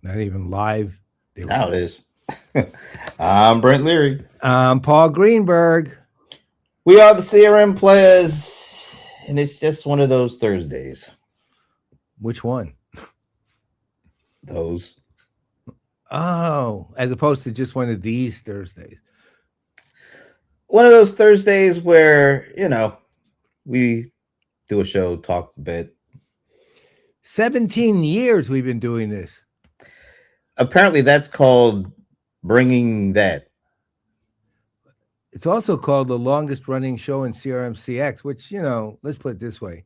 Not even live. They were. Now it is. I'm Brent Leary. Paul Greenberg. We are the CRM Playaz, and it's just one of those Thursdays. Which one? Those. Oh, as opposed to just one of these Thursdays. One of those Thursdays where, we do a show, talk a bit. 17 years we've been doing this. Apparently, that's called bringing that. It's also called the longest running show in CRM CX, which, let's put it this way.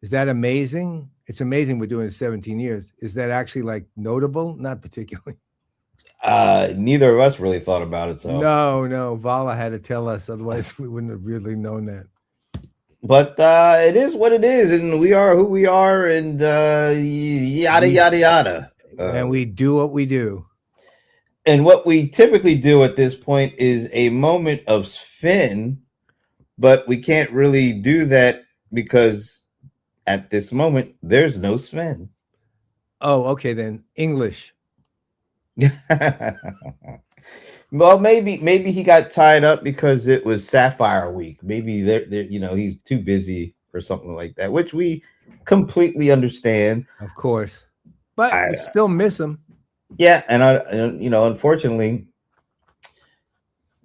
Is that amazing? It's amazing we're doing it 17 years. Is that actually like notable? Not particularly. Neither of us really thought about it. So No. Vala had to tell us. Otherwise, we wouldn't have really known that. But it is what it is, and we are who we are, and yada, yada, yada. And we do what we do. And what we typically do at this point is a moment of Sven, but we can't really do that because at this moment, there's no Sven. Oh, okay, then. English. Well, maybe he got tied up because it was Sapphire Week. Maybe he's too busy or something like that, which we completely understand. Of course. But I still miss him. Yeah, and I unfortunately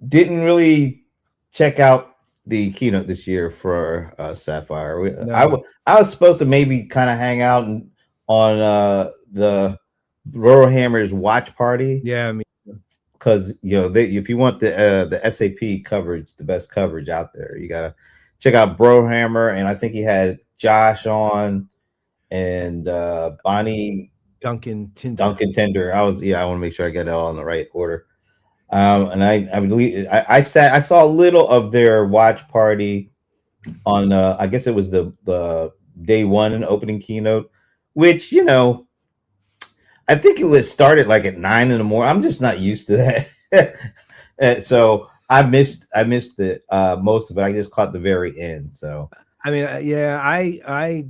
didn't really check out the keynote this year for Sapphire. No. I was supposed to maybe kind of hang out on the Rural Hammers watch party. Yeah, I mean, because if you want the SAP coverage, the best coverage out there, you gotta check out Brohammer, and I think he had Josh on and Bonnie Duncan Tender. I want to make sure I get it all in the right order. And I believe I saw a little of their watch party on I guess it was the day one and opening keynote, which I think it was started like at 9 in the morning. I'm just not used to that. So I missed it most of it. I just caught the very end. So I mean, yeah, I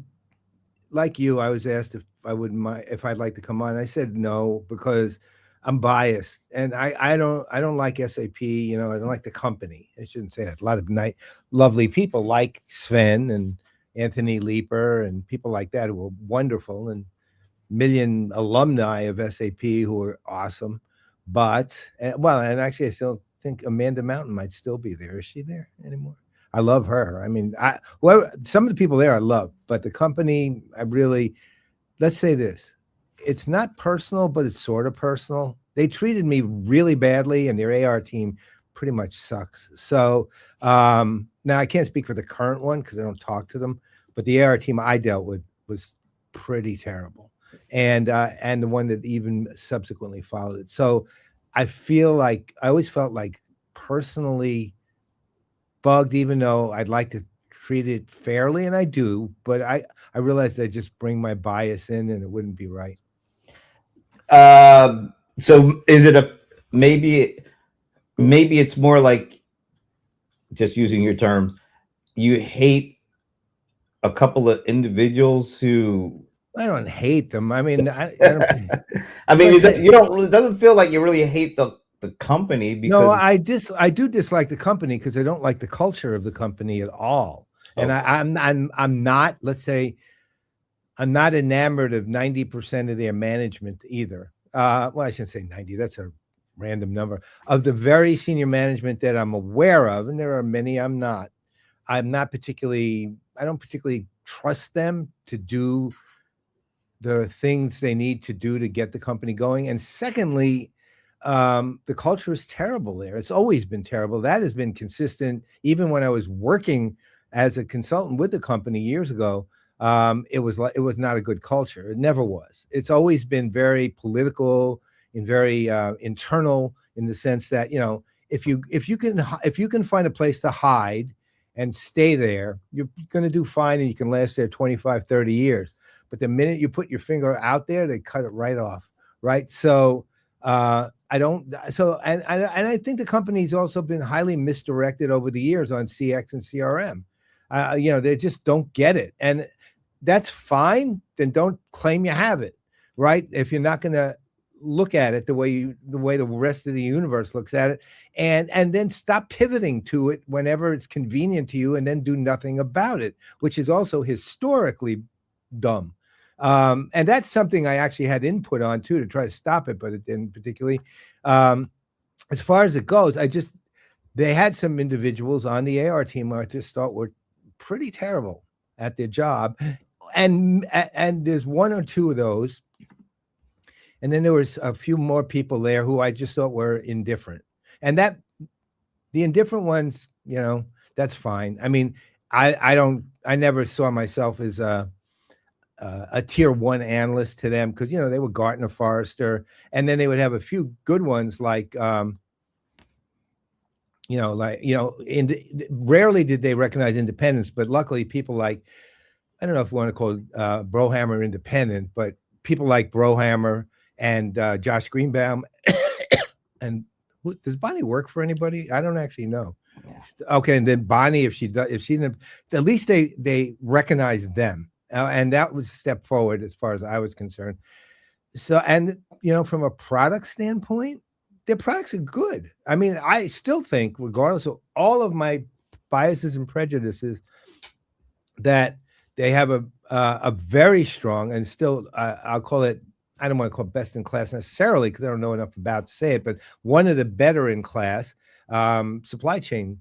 like you. I was asked if I'd like to come on. I said no because I'm biased, and I don't like SAP. I don't like the company. I shouldn't say that. A lot of lovely people like Sven and Anthony Leeper and people like that who are wonderful and million alumni of SAP who are awesome. But and actually, I still think Amanda Mountain might still be there. Is she there anymore? I love her. I mean, some of the people there I love, but the company, let's say this, it's not personal, but it's sort of personal. They treated me really badly, and their AR team pretty much sucks. So now I can't speak for the current one because I don't talk to them, but the AR team I dealt with was pretty terrible, and the one that even subsequently followed it. So I always felt like personally bugged, even though I'd like to treat it fairly, and I do, but I realized I just bring my bias in, and it wouldn't be right. So is it maybe it's more like, just using your terms, you hate a couple of individuals who. I don't hate them. I mean, I mean, it doesn't feel like you really hate the company. Because no, I do dislike the company because I don't like the culture of the company at all. And I'm not, let's say, I'm not enamored of 90% of their management either. Well, I shouldn't say 90. That's a random number. Of the very senior management that I'm aware of, and there are many I don't particularly trust them to do the things they need to do to get the company going. And secondly, the culture is terrible there. It's always been terrible. That has been consistent. Even when I was working as a consultant with the company years ago, it was not a good culture. It never was. It's always been very political and very internal, in the sense that if you can find a place to hide and stay there, you're going to do fine, and you can last there 25, 30 years. But the minute you put your finger out there, they cut it right off. Right. So I think the company's also been highly misdirected over the years on CX and CRM. They just don't get it. And that's fine. Then don't claim you have it. Right. If you're not going to look at it the way the rest of the universe looks at it, and then stop pivoting to it whenever it's convenient to you, and then do nothing about it, which is also historically dumb. And that's something I actually had input on too to try to stop it, but it didn't particularly. As far as it goes, they had some individuals on the AR team I just thought were pretty terrible at their job, and there's one or two of those, and then there was a few more people there who I just thought were indifferent, and that the indifferent ones, that's fine. I mean, I never saw myself as a tier one analyst to them, because they were Gartner, Forrester, and then they would have a few good ones like rarely did they recognize independence, but luckily people like, I don't know if you want to call it Brohammer independent, but people like Brohammer and Josh Greenbaum. And does Bonnie work for anybody? I don't actually know. Yeah. Okay, and then Bonnie, if she didn't, at least they recognized them, and that was a step forward as far as I was concerned. So, and from a product standpoint, their products are good. I mean, I still think, regardless of all of my biases and prejudices, that they have a very strong, and still, I'll call it, I don't want to call it best in class necessarily, because I don't know enough about to say it, but one of the better in class supply chain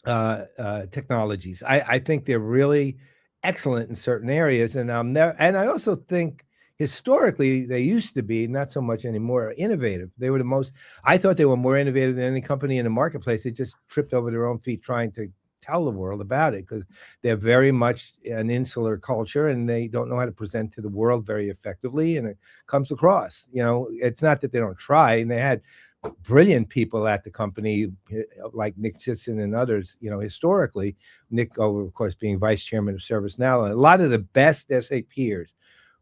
technologies. I think they're really excellent in certain areas, and I also think historically they used to be, not so much anymore, innovative. They were I thought they were more innovative than any company in the marketplace. They just tripped over their own feet trying to tell the world about it, because they're very much an insular culture, and they don't know how to present to the world very effectively, and it comes across. It's not that they don't try, and they had brilliant people at the company like Nick Sisson and others, historically. Nick, of course, being vice chairman of ServiceNow, and a lot of the best SAPers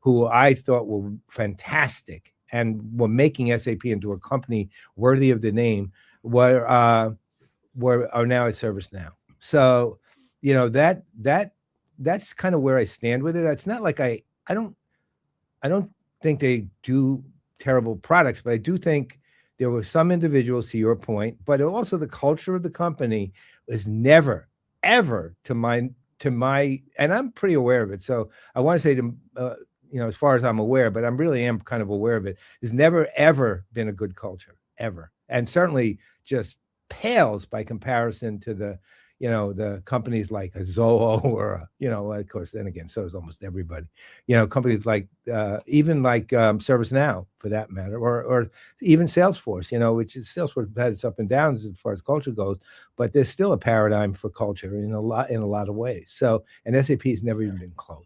who I thought were fantastic and were making SAP into a company worthy of the name are now at ServiceNow. So, that's kind of where I stand with it. It's not like I don't think they do terrible products, but I do think there were some individuals, to your point, but also the culture of the company was never, ever to my, and I'm pretty aware of it. So I want to say as far as I'm aware, but I really am kind of aware of it, has never, ever been a good culture, ever. And certainly just pales by comparison to the companies like a Zoho or, of course, then again, so is almost everybody, companies like, even like ServiceNow for that matter, or even Salesforce, which is Salesforce had its up and downs as far as culture goes, but there's still a paradigm for culture in a lot of ways. So, and SAP has never even been close.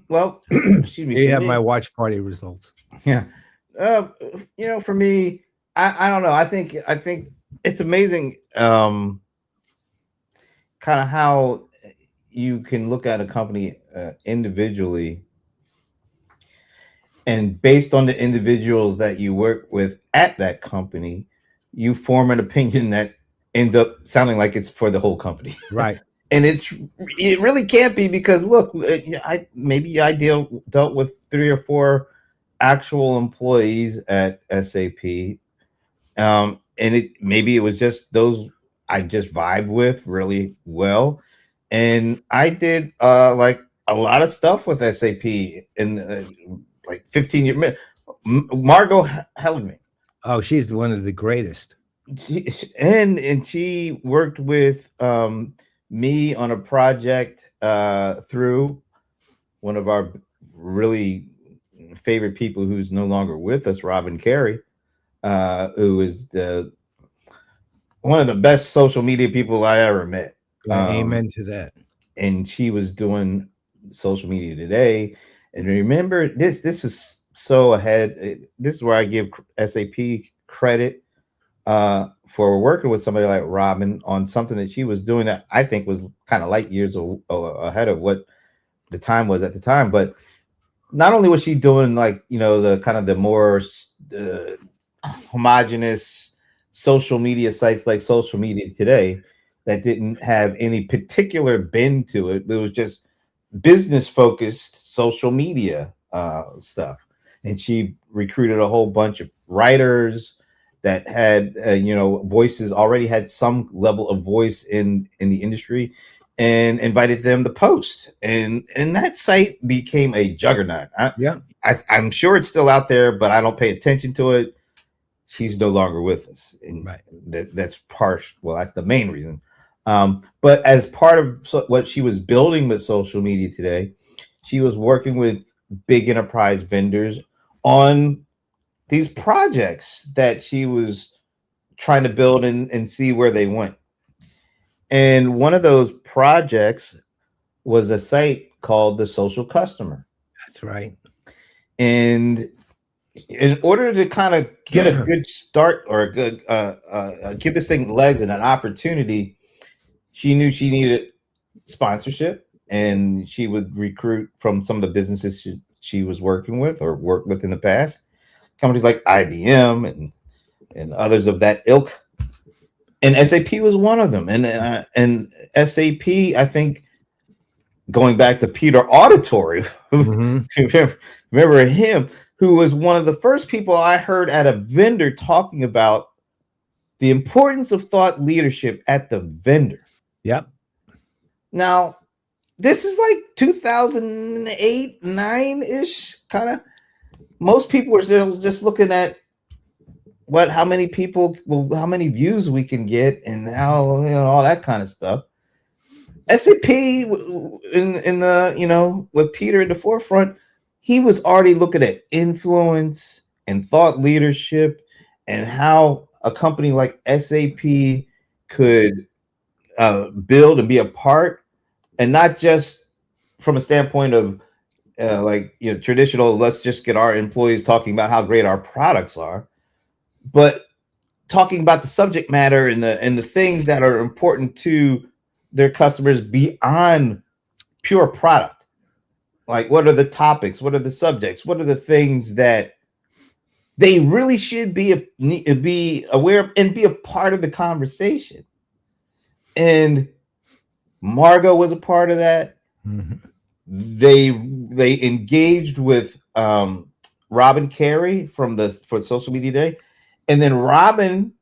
Well, excuse me. You have my watch party results. Yeah. For me, I don't know. I think it's amazing kind of how you can look at a company individually, and based on the individuals that you work with at that company, you form an opinion that ends up sounding like it's for the whole company. Right. And it really can't be, because look, I dealt with 3 or 4 actual employees at SAP. And maybe it was just those I just vibe with really well. And I did like a lot of stuff with SAP in like 15 years. Margot Hellerman. Oh, she's one of the greatest. She worked with me on a project through one of our really favorite people who's no longer with us, Robin Carey. Who is one of the best social media people I ever met. Amen to that. And she was doing social media today. And remember, this is so ahead. This is where I give SAP credit for working with somebody like Robin on something that she was doing that I think was kind of light years ahead of what the time was at the time. But not only was she doing like, the kind of the more homogenous social media sites like Social Media Today that didn't have any particular bend to it. It was just business focused social media stuff, and she recruited a whole bunch of writers that had voices, already had some level of voice in the industry, and invited them to post, and that site became a juggernaut. Yeah. I'm sure it's still out there, but I don't pay attention to it. She's no longer with us, and Right. that's partial. Well, that's the main reason. But as part of what she was building with social media today, she was working with big enterprise vendors on these projects that she was trying to build and see where they went. And one of those projects was a site called the Social Customer. That's right. And in order to kind of get a good start, or a good give this thing legs and an opportunity, she knew she needed sponsorship, and she would recruit from some of the businesses she was working with or worked with in the past, companies like IBM and others of that ilk. And SAP was one of them. And SAP, I think, going back to Peter Auditory, remember him, who was one of the first people I heard at a vendor talking about the importance of thought leadership at the vendor. Yep. Now, this is like 2008, 9-ish, kind of. Most people were still just looking at how many views we can get, and how, all that kind of stuff. SAP in the with Peter in the forefront, he was already looking at influence and thought leadership, and how a company like SAP could build and be a part, and not just from a standpoint of traditional, let's just get our employees talking about how great our products are, but talking about the subject matter and the things that are important to their customers beyond pure product. Like, what are the topics? What are the subjects? What are the things that they really should be aware of and be a part of the conversation? And Margot was a part of that. Mm-hmm. They engaged with Robin Carey for Social Media Day, and then Robin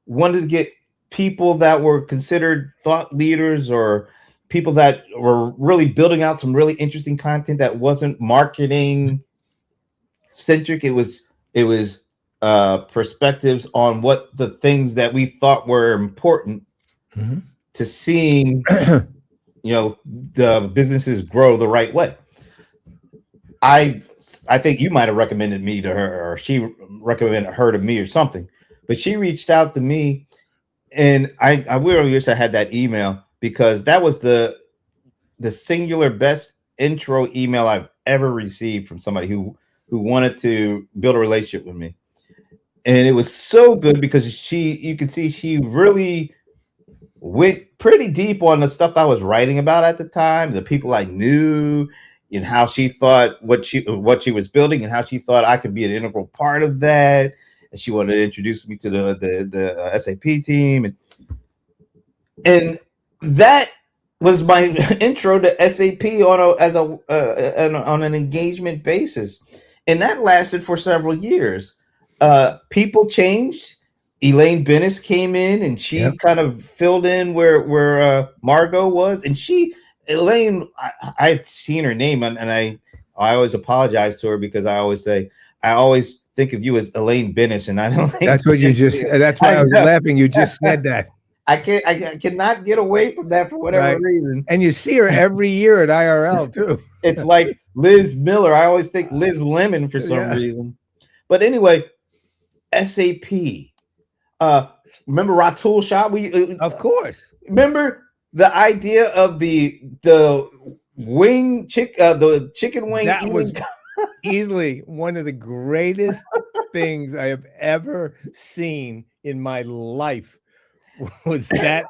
wanted to get people that were considered thought leaders, or people that were really building out some really interesting content that wasn't marketing centric. It was perspectives on what the things that we thought were important to seeing the businesses grow the right way. I think you might have recommended me to her, or she recommended her to me or something, but she reached out to me, and I really wish I had that email, because that was the singular best intro email I've ever received from somebody who wanted to build a relationship with me. And it was so good, because you could see she really went pretty deep on the stuff I was writing about at the time, the people I knew, and how she thought what she was building, and how she thought I could be an integral part of that. And she wanted to introduce me to the SAP team, and that was my intro to SAP on an engagement basis, and that lasted for several years. People changed. Elaine Bennis came in, and she kind of filled in where Margot was, and Elaine, I've seen her name, and I always apologize to her, because I always think of you as Elaine Bennis, and I don't think that's what you just. That's why I was laughing. You just said that. I cannot get away from that for whatever reason. And you see her every year at IRL too. It's like Liz Miller. I always think Liz Lemon for some reason. But anyway, SAP. Remember Ratul Shah? Of course. Remember the idea of the wing the chicken wing. That was easily one of the greatest things I have ever seen in my life. Was that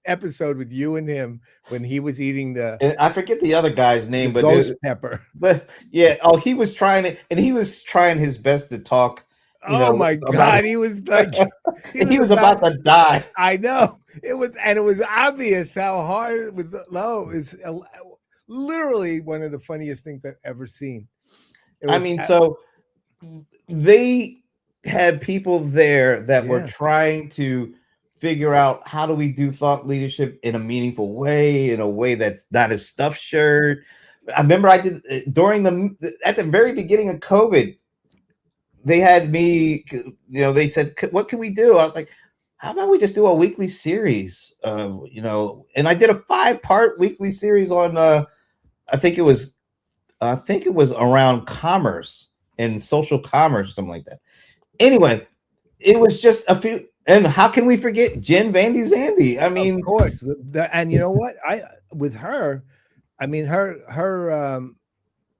episode with you and him when he was eating and I forget the other guy's name, but ghost pepper. But yeah, he was trying it, and he was trying his best to talk. My God, he was like he was about to die. I know it was obvious how hard it was. No, it's literally one of the funniest things I've ever seen. It I was, mean, so they had people there that were yeah, trying to figure out how do we do thought leadership in a meaningful way, in a way that's not a stuffed shirt. I remember I did during the at the very beginning of COVID, they had me, they said, what can we do? I was like, how about we just do a weekly series of, and I did a 5-part weekly series on, I think it was, around commerce and social commerce or something like that. Anyway, it was just a few, and how can we forget Jen Vandy Zandy? I of mean, course. And you know what? I with her, I mean her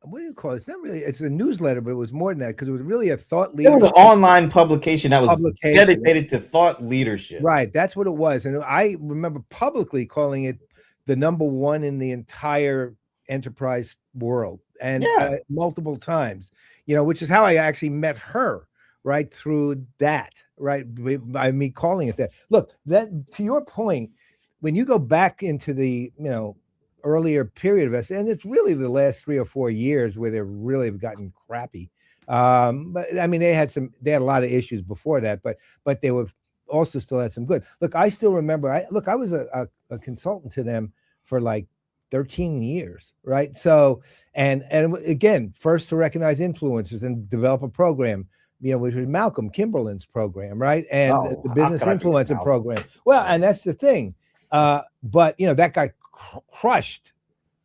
what do you call it? It's not really, it's a newsletter, but it was more than that because it was really a thought it was an leadership online publication that was publication. dedicated to thought leadership. Right, that's what it was, and I remember publicly calling it the number one in the entire enterprise world, and Yeah. multiple times, which is how I actually met her, right through that, right by me calling it that. Look, that to your point, when you go back into the earlier period of us, and it's really the last 3 or 4 years where they've really gotten crappy. But I mean, they had a lot of issues before that, but they were also still had some good. Look, I still remember. I was a consultant to them for like 13 years, right? So, and again, first to recognize influencers and develop a program, which was Malcolm Kimberlin's program, right? And Oh, the how business could I forget influencer Malcolm? program. Well, and that's the thing. But that got crushed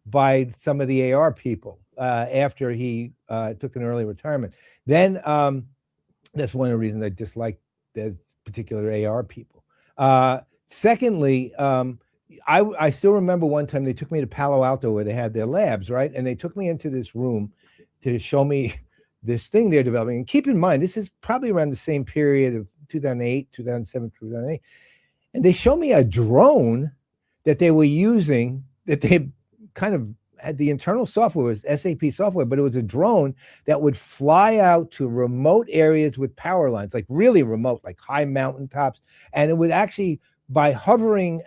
by some of the AR people after he took an early retirement. Then that's one of the reasons I dislike the particular AR people. Secondly, I still remember one time they took me to Palo Alto where they had their labs, right? And they took me into this room to show me this thing they're developing. And keep in mind, this is probably around the same period of 2008, 2007, 2008. And they showed me a drone that they were using, that they kind of had, the internal software was SAP software, but it was a drone that would fly out to remote areas with power lines, like really remote, like high mountaintops. And it would actually, by hovering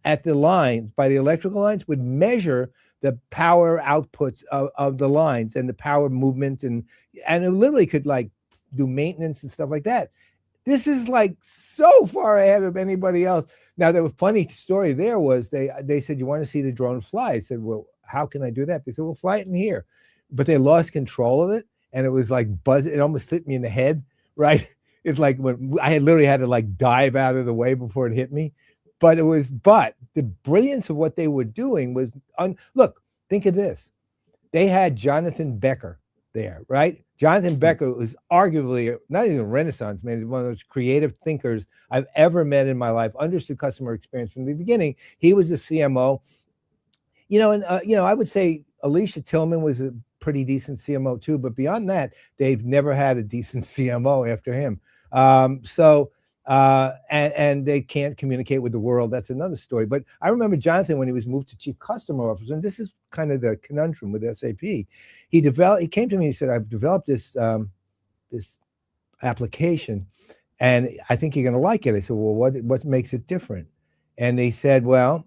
at the lines, by the electrical lines, would measure the power outputs of the lines and the power movement. And it literally could like do maintenance and stuff like that. This is like so far ahead of anybody else. Now, the funny story there was they said, you want to see the drone fly? I said, well, how can I do that? They said, well, fly it in here. But they lost control of it. And it was like it almost hit me in the head, right? It's like when I had literally had to like dive out of the way before it hit me. But the brilliance of what they were doing was, look, think of this. They had Jonathan Becker there, right? Jonathan Becker was arguably not even a Renaissance man, one of those creative thinkers I've ever met in my life, understood customer experience from the beginning. He was the CMO, and I would say Alicia Tillman was a pretty decent CMO too, but beyond that, they've never had a decent CMO after him. And they can't communicate with the world. That's another story. But I remember Jonathan when he was moved to chief customer officer, and this is kind of the conundrum with SAP. He came to me and he said, I've developed this application and I think you're going to like it. I said, well, what makes it different? And they said, well,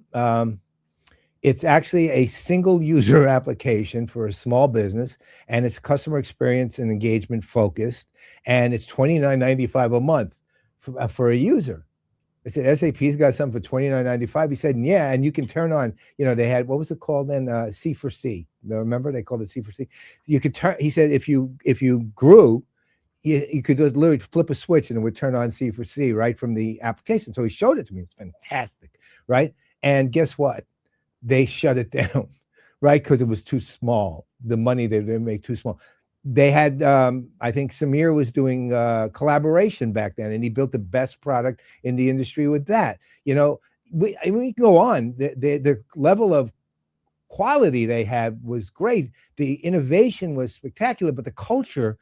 it's actually a single user application for a small business, and it's customer experience and engagement focused, and it's $29.95 a month for a user. I said, SAP's got something for $29.95. He said, yeah, and you can turn on, they had, what was it called then? C4C. Remember, they called it C4C. You could turn, he said, if you grew, you could literally flip a switch and it would turn on C4C right from the application. So he showed it to me. It's fantastic, right? And guess what? They shut it down, right? Because it was too small. The money they make too small. They had, I think Samir was doing collaboration back then, and he built the best product in the industry with that. We can go on. The level of quality they had was great. The innovation was spectacular, but the culture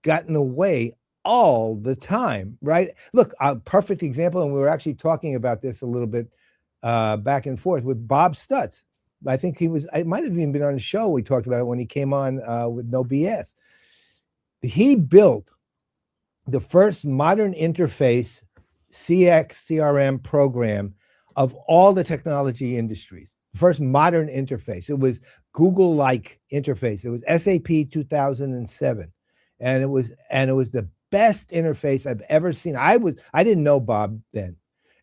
got in the way all the time, right? Look, a perfect example, and we were actually talking about this a little bit back and forth with Bob Stutz. I think it might have even been on the show. We talked about it when he came on with No BS. He built the first modern interface CRM program of all the technology industries first modern interface. It was Google-like interface. It was SAP 2007, and it was the best interface I've ever seen. I didn't know Bob then,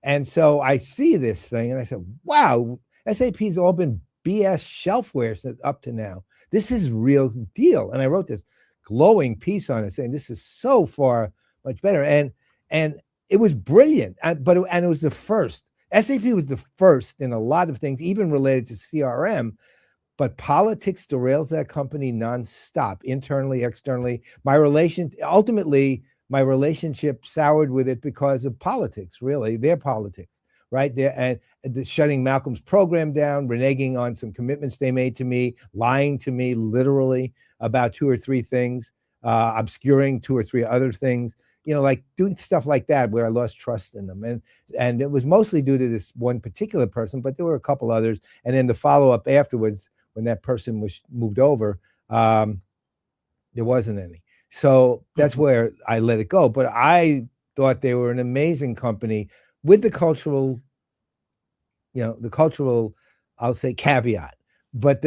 and so I see this thing and I said, "Wow, SAP's all been BS shelfware up to now. This is real deal." And I wrote this glowing piece on it saying this is so far much better, and it was brilliant. And it was the first. SAP was the first in a lot of things, even related to CRM, but politics derails that company nonstop, internally, externally. Ultimately, my relationship soured with it because of politics, really, their politics, right? And shutting Malcolm's program down, reneging on some commitments they made to me, lying to me literally about two or three things, obscuring two or three other things, like doing stuff like that where I lost trust in them. And it was mostly due to this one particular person, but there were a couple others. And then the follow-up afterwards, when that person was moved over, there wasn't any. So that's where I let it go. But I thought they were an amazing company with the cultural, I'll say caveat. But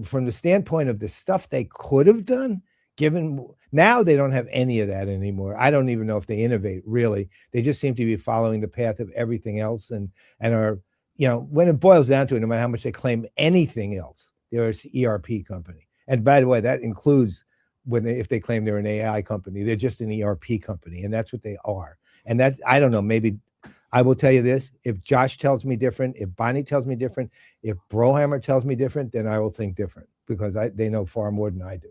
from the standpoint of the stuff they could have done, given now they don't have any of that anymore. I don't even know if they innovate really. They just seem to be following the path of everything else and are, when it boils down to it, no matter how much they claim anything else, they're an ERP company. And by the way, that includes if they claim they're an AI company, they're just an ERP company, and that's what they are. And that's, I don't know, maybe I will tell you this: if Josh tells me different, if Bonnie tells me different, if Brohammer tells me different, then I will think different because they know far more than I do.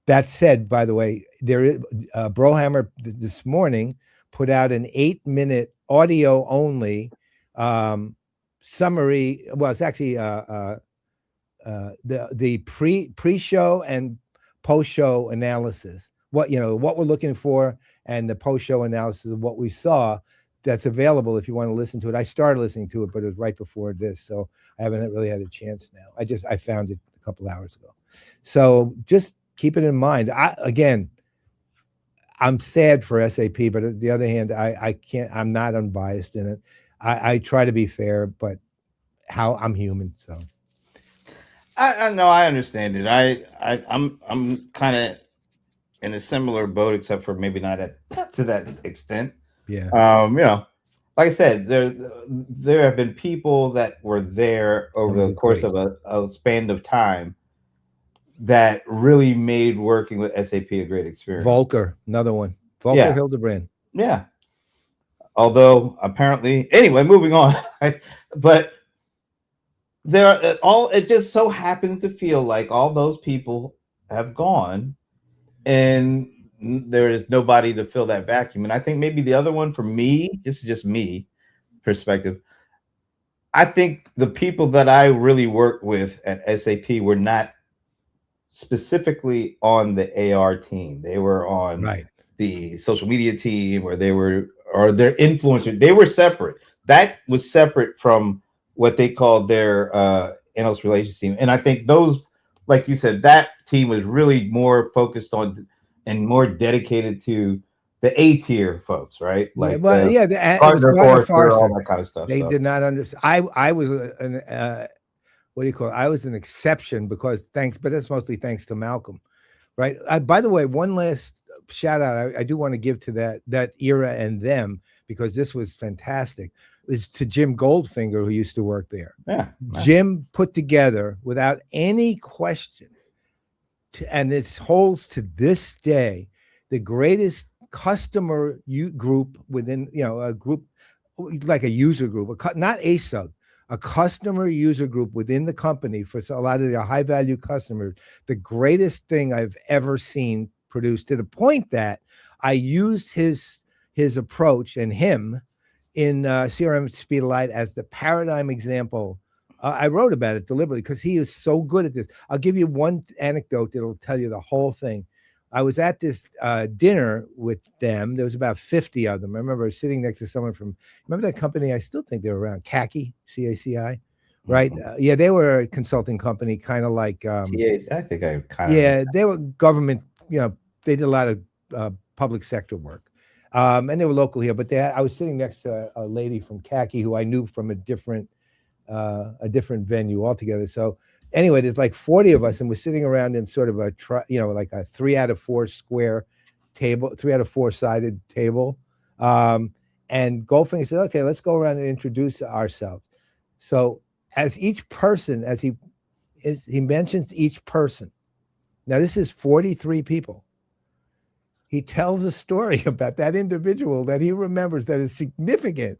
That said, by the way, Brohammer this morning put out an 8-minute audio only summary. Well, it's actually the pre-show and post-show analysis. What we're looking for, and the post-show analysis of what we saw. That's available if you want to listen to it. I started listening to it, but it was right before this, so I haven't really had a chance now. I found it a couple hours ago. So just keep it in mind. I'm sad for SAP, but on the other hand, I can't. I'm not unbiased in it. I try to be fair, but I'm human. So I know, I understand it. I'm kind of in a similar boat, except for maybe not to that extent. Yeah. Like I said, there have been people that were there over the course of a span of time that really made working with SAP a great experience. Volker, another one. Volker Hildebrand. Yeah. Although apparently, anyway, moving on. But it just so happens to feel like all those people have gone, and there is nobody to fill that vacuum. And I think maybe the other one for me, this is just me perspective, I think the people that I really worked with at SAP were not specifically on the AR team. They were on the social media team, or their influencer. They were separate. That was separate from what they called their analyst relations team. And I think those, like you said, that team was really more focused on and more dedicated to the A tier folks, right? Like, Gartner, Forrester, all that kind of stuff. They did not understand. I was what do you call it? I was an exception but that's mostly thanks to Malcolm, right? By the way, one last shout out I do want to give to that era and them, because this was fantastic. Is to Jim Goldfinger, who used to work there. Yeah, Jim put together without any question, and it holds to this day, the greatest customer group within a group, like a user group, not a sub, a customer user group within the company for a lot of their high value customers. The greatest thing I've ever seen produced, to the point that I used his approach and him in CRM Speed of Light as the paradigm example. I wrote about it deliberately because he is so good at this. I'll give you one anecdote that'll tell you the whole thing. I was at this dinner with them. There was about 50 of them. I remember sitting next to someone remember that company? I still think they were around, CACI, CACI, right? Mm-hmm. They were a consulting company, kind of like. I think I kind of. Yeah, they were government. They did a lot of public sector work. And they were local here, but I was sitting next to a lady from CACI who I knew from a different a different venue altogether. So anyway, there's like 40 of us, and we're sitting around in sort of like a 3 out of 4 square table, 3 out of 4 sided table. And Goldfinger said, "Okay, let's go around and introduce ourselves." So as each person, as he mentions each person. Now this is 43 people. He tells a story about that individual that he remembers that is significant.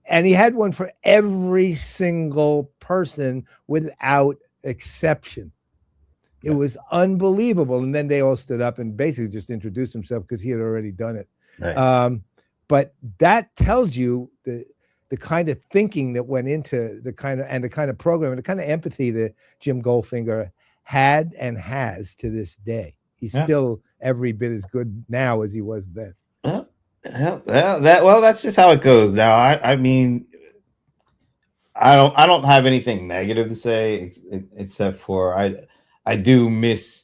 And he had one for every single person without exception. It was unbelievable. And then they all stood up and basically just introduced themselves because he had already done it. Right. But that tells you the kind of thinking that went into the kind of program and the kind of empathy that Jim Goldfinger had and has to this day. He's still every bit as good now as he was then. That's just how it goes. Now, I mean, I don't have anything negative to say except for I do miss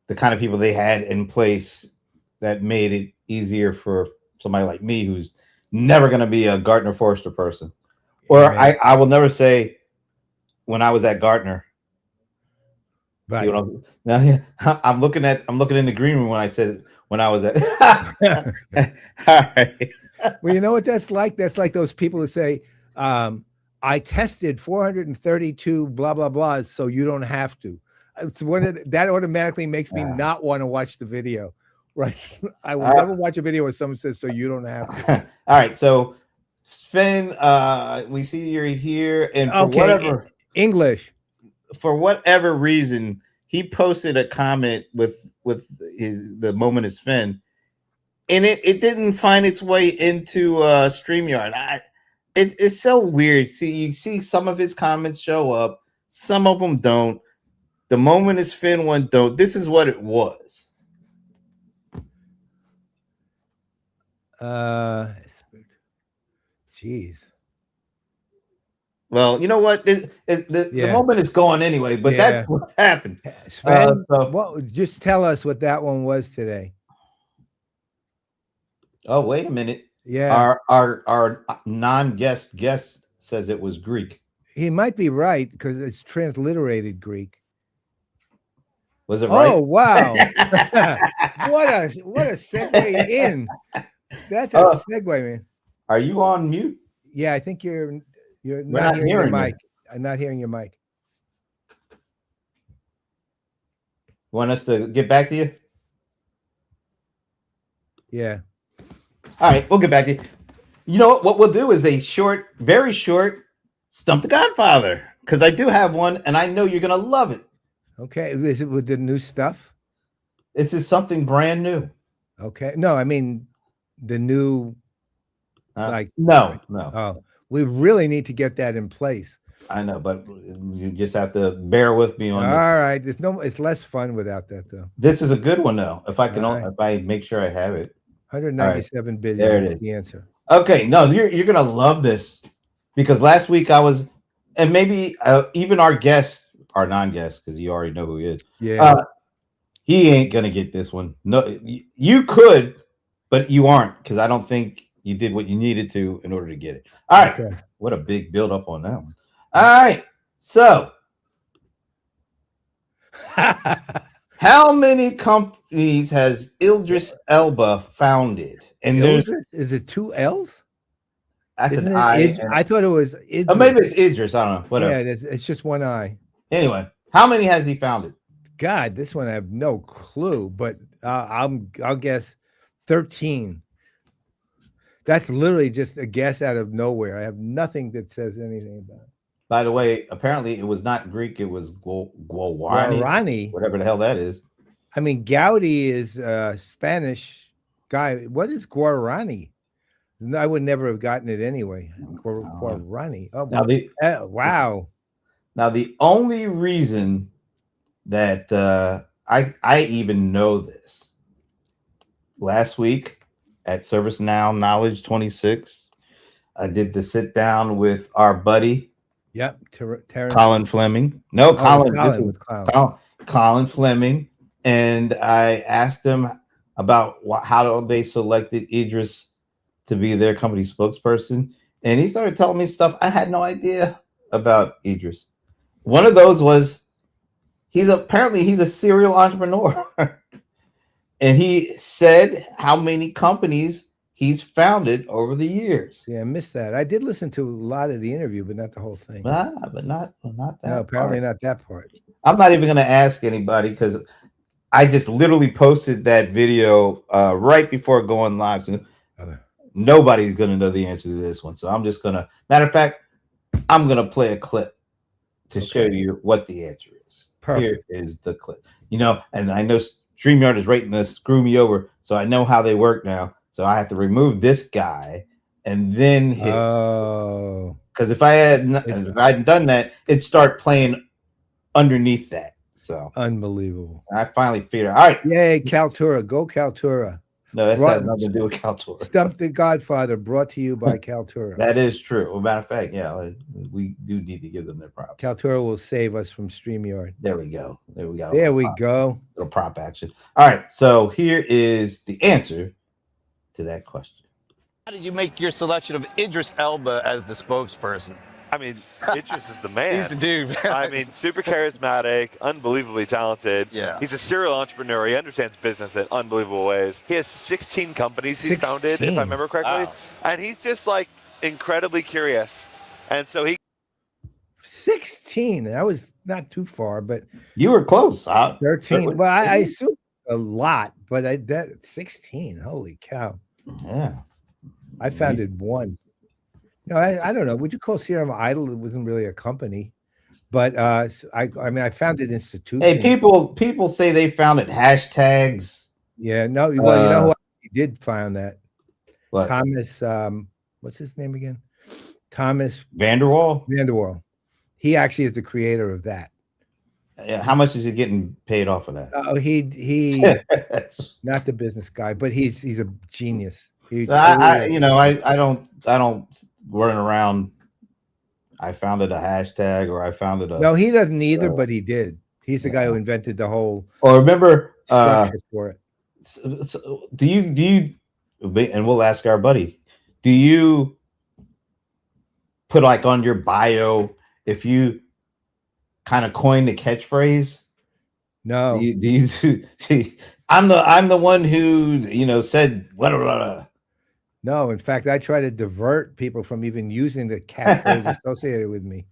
the kind of people they had in place that made it easier for somebody like me who's never going to be a Gardner Forrester person. Or I will never say when I was at Gardner. Right. I'm looking in the green room when I said when I was at. All right. Well, you know what that's like? That's like those people who say, I tested 432 blah, blah, blah, so you don't have to. It's that automatically makes me not want to watch the video. Right. I will never watch a video where someone says, so you don't have to. All right. So Sven, we see you're here, and for whatever reason, he posted a comment with the moment is Sven, and it didn't find its way into StreamYard. It's so weird. You see some of his comments show up, some of them don't. The moment is Sven one don't. This is what it was. Geez. Well, you know what? The moment is gone anyway, but that's what happened. Sven, just tell us what that one was today. Oh, wait a minute. Yeah. Our non-guest says it was Greek. He might be right because it's transliterated Greek. Was it right? Oh, wow. what a segue in. That's a segue, man. Are you on mute? Yeah, I think you're not hearing your mic. I'm not hearing your mic. Want us to get back to you? Yeah. All right, we'll get back to you. You know what we'll do is a short, very short Stump the Godfather, because I do have one, and I know you're going to love it. Okay. Is it with the new stuff? This is something brand new. Okay. No, I mean the new, no. Oh, we really need to get that in place. I know, but you just have to bear with me on this. All right. It's less fun without that, though. This is a good one, though. If I make sure I have it. 197 billion. There it is is. The answer. Okay. No, you're going to love this because last week and maybe even our non-guest, because you already know who he is. Yeah. He ain't going to get this one. No, you could, but you aren't, because I don't think you did what you needed to in order to get it. All right. Okay. What a big build up on that one. All right. So how many companies has Idris Elba founded? And is it 2 L's? That's Isn't an I. I thought it was Idris. Oh, maybe it's Idris. I don't know. Whatever. Yeah, it's just one I. Anyway, how many has he founded? God, this one I have no clue, but I'll guess 13. That's literally just a guess out of nowhere. I have nothing that says anything about it. By the way, apparently it was not Greek. It was Guarani, whatever the hell that is. I mean, Gaudi is a Spanish guy. What is Guarani? I would never have gotten it anyway. Guarani. Oh, wow. Now, the only reason that I even know this, last week at ServiceNow Knowledge 26, I did the sit down with our buddy. Yep. Colin Fleming. No, Colin Fleming. And I asked him about how they selected Idris to be their company spokesperson. And he started telling me stuff I had no idea about Idris. One of those was he's a serial entrepreneur. And he said how many companies he's founded over the years. Yeah, I missed that. I did listen to a lot of the interview, but not the whole thing. But not that. No, apparently not that part. I'm not even going to ask anybody because I just literally posted that video right before going live. So nobody's going to know the answer to this one. So I'm just going to, matter of fact, I'm going to play a clip to show you what the answer is. Perfect. Here is the clip. You know, and I know StreamYard is rating to screw me over, so I know how they work now. So I have to remove this guy and then hit. Oh, because if I hadn't done that, it'd start playing underneath that. So unbelievable. I finally figured out. All right. Yay, Kaltura. Go Kaltura. No, that has nothing to do with Kaltura. Stump the Godfather, brought to you by Kaltura. That is true. Well, matter of fact, yeah, we do need to give them their props. Kaltura will save us from StreamYard. There we go. There we go. There we go. Little prop action. All right. So here is the answer to that question. How did you make your selection of Idris Elba as the spokesperson? I mean, Idris is the man. He's the dude. I mean, super charismatic, unbelievably talented. Yeah. He's a serial entrepreneur. He understands business in unbelievable ways. He has 16 companies he's founded, if I remember correctly. Wow. And he's just like incredibly curious. And so he 16. That was not too far, but you were close. 13. Well, I assume a lot, but that 16. Holy cow. Yeah. I founded one. No, I don't know. Would you call CRM Idol? It wasn't really a company, but I mean, I founded institutions. Hey, people say they founded hashtags. Yeah, no. Well, you know who did found that? What? Thomas. What's his name again? Thomas Vanderwall. Vanderwall. He actually is the creator of that. Yeah, how much is he getting paid off of that? Oh, he not the business guy, but he's a genius. So I don't run around. I founded a hashtag, or I founded a. No, he doesn't either, but he did. He's the guy who invented the whole. Or remember structure for it. So do you? And we'll ask our buddy. Do you put like on your bio if you kind of coin the catchphrase? No. Do you see? I'm the one who said what. No, in fact, I try to divert people from even using the catchphrase associated with me,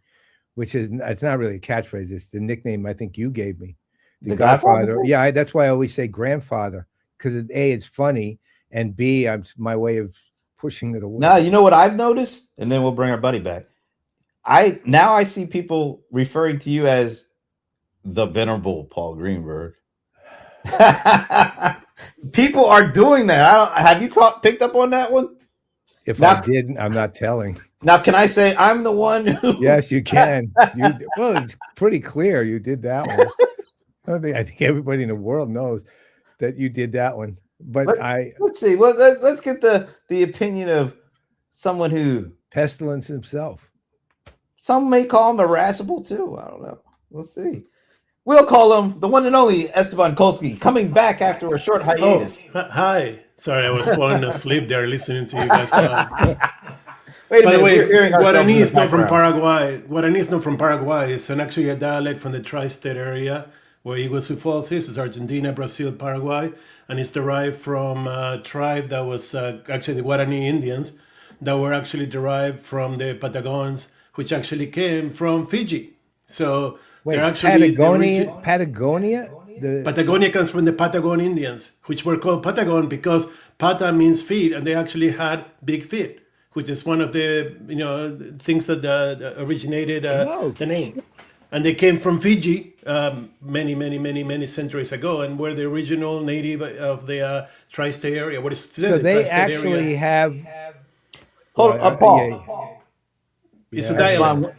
which is it's not really a catchphrase. It's the nickname I think you gave me, the Godfather. Yeah, that's why I always say grandfather, because A, it's funny, and B, my way of pushing it away. Now you know what I've noticed, and then we'll bring our buddy back. I see people referring to you as the venerable Paul Greenberg. People are doing that. Have you picked up on that one? If I didn't, I'm not telling. Now, can I say I'm the one who? Yes, you can. Well, it's pretty clear you did that one. I think everybody in the world knows that you did that one. But let's see. Well, let's get the opinion of someone who Pestilence himself. Some may call him irascible too. I don't know. We'll see. We'll call him the one and only Esteban Kolsky, coming back after a short hiatus. Oh, hi. Sorry, I was falling asleep there listening to you guys. Wait a minute, by the way, Guarani is not from Paraguay. Guarani is not from Paraguay. It's actually a dialect from the tri-state area where Iguazu Falls is. It's Argentina, Brazil, Paraguay. And it's derived from a tribe that was actually the Guarani Indians that were actually derived from the Patagons, which actually came from Fiji. So wait, they're actually Patagonia? Patagonia comes from the Patagon Indians, which were called Patagon because pata means feet, and they actually had big feet, which is one of the things that originated the name. And they came from Fiji many centuries ago, and were the original native of the tri-state area. What is today so the they actually area. Have. Hold up, Paul. It's a dialect.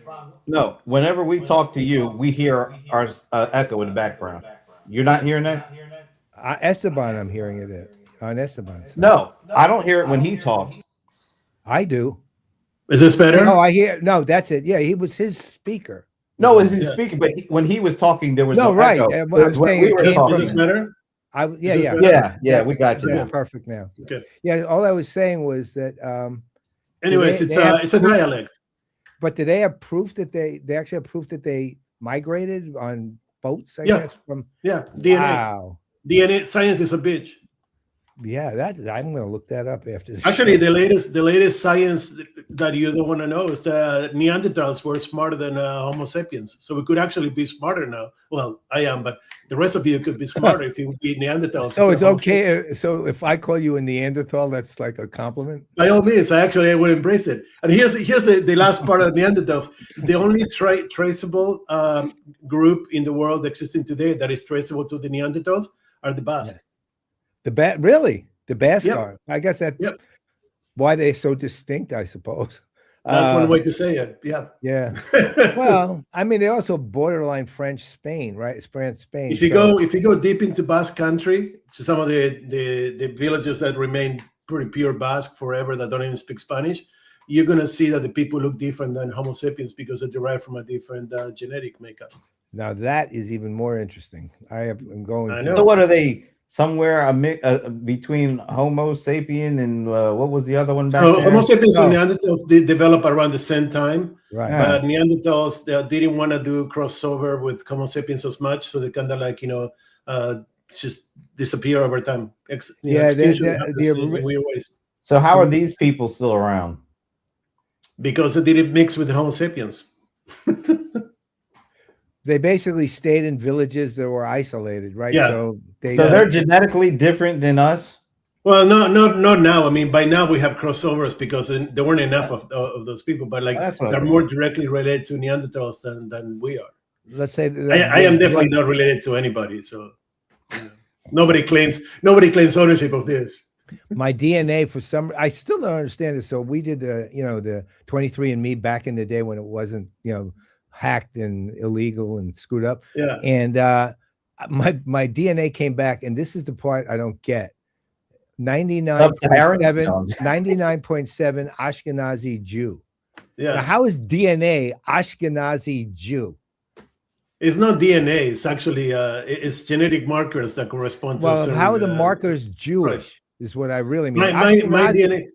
No, whenever we talk to you, we hear our echo in the background. You're not hearing that? Esteban, I'm hearing it on Esteban. No, I don't hear it when he talks. I do. Is this better? No, I hear. No, that's it. Yeah, he was his speaker. No, it's his speaker, but when he was talking, there was no right. echo. I'm saying we were talking. Is this better? Yeah, we got you. That's perfect now. Okay. Yeah, all I was saying was that. Anyways, it's a dialect. But do they have proof that they actually have proof that they migrated on boats? I Yeah. guess from DNA. wow. DNA science is a bitch. Yeah, I'm going to look that up after this. Actually, the latest science that you don't want to know is that Neanderthals were smarter than Homo sapiens. So we could actually be smarter now. Well, I am, but the rest of you could be smarter if you would be Neanderthals. So it's okay. So if I call you a Neanderthal, that's like a compliment. By all means, I would embrace it. And here's the last part of Neanderthals. The only traceable group in the world existing today that is traceable to the Neanderthals are the Basque. Really? The Basque Yep. are. I guess that's Yep. why they're so distinct, I suppose. That's one way to say it. Yeah. Yeah. Well, I mean, they're also borderline French Spain, right? It's France, Spain. If you go deep into Basque country, to some of the villages that remain pretty pure Basque forever that don't even speak Spanish, you're gonna see that the people look different than Homo sapiens because they derive from a different genetic makeup. Now that is even more interesting. I'm going. I to- know. So what are they? Somewhere between Homo sapien and what was the other one back there? Homo sapiens and Neanderthals did develop around the same time, Right. but Neanderthals they didn't want to do crossover with Homo sapiens as much, so they kind of like just disappear over time. Extinction happens in weird ways. So how are these people still around? Because they didn't mix with the Homo sapiens. They basically stayed in villages that were isolated, right? Yeah. So they're genetically different than us. Well, not now. I mean, by now we have crossovers because there weren't enough of those people. But like they're more directly related to Neanderthals than we are. Let's say I am definitely not related to anybody. So nobody claims ownership of this. My DNA for some, I still don't understand it. So we did the 23andMe back in the day when it wasn't hacked and illegal and screwed up. Yeah. And my DNA came back, and this is the part I don't get. 99.7 Ashkenazi Jew. Yeah. Now, how is DNA Ashkenazi Jew? It's not DNA. It's actually it's genetic markers that correspond to. Well, how are the markers Jewish? Right. Is what I really mean. My DNA.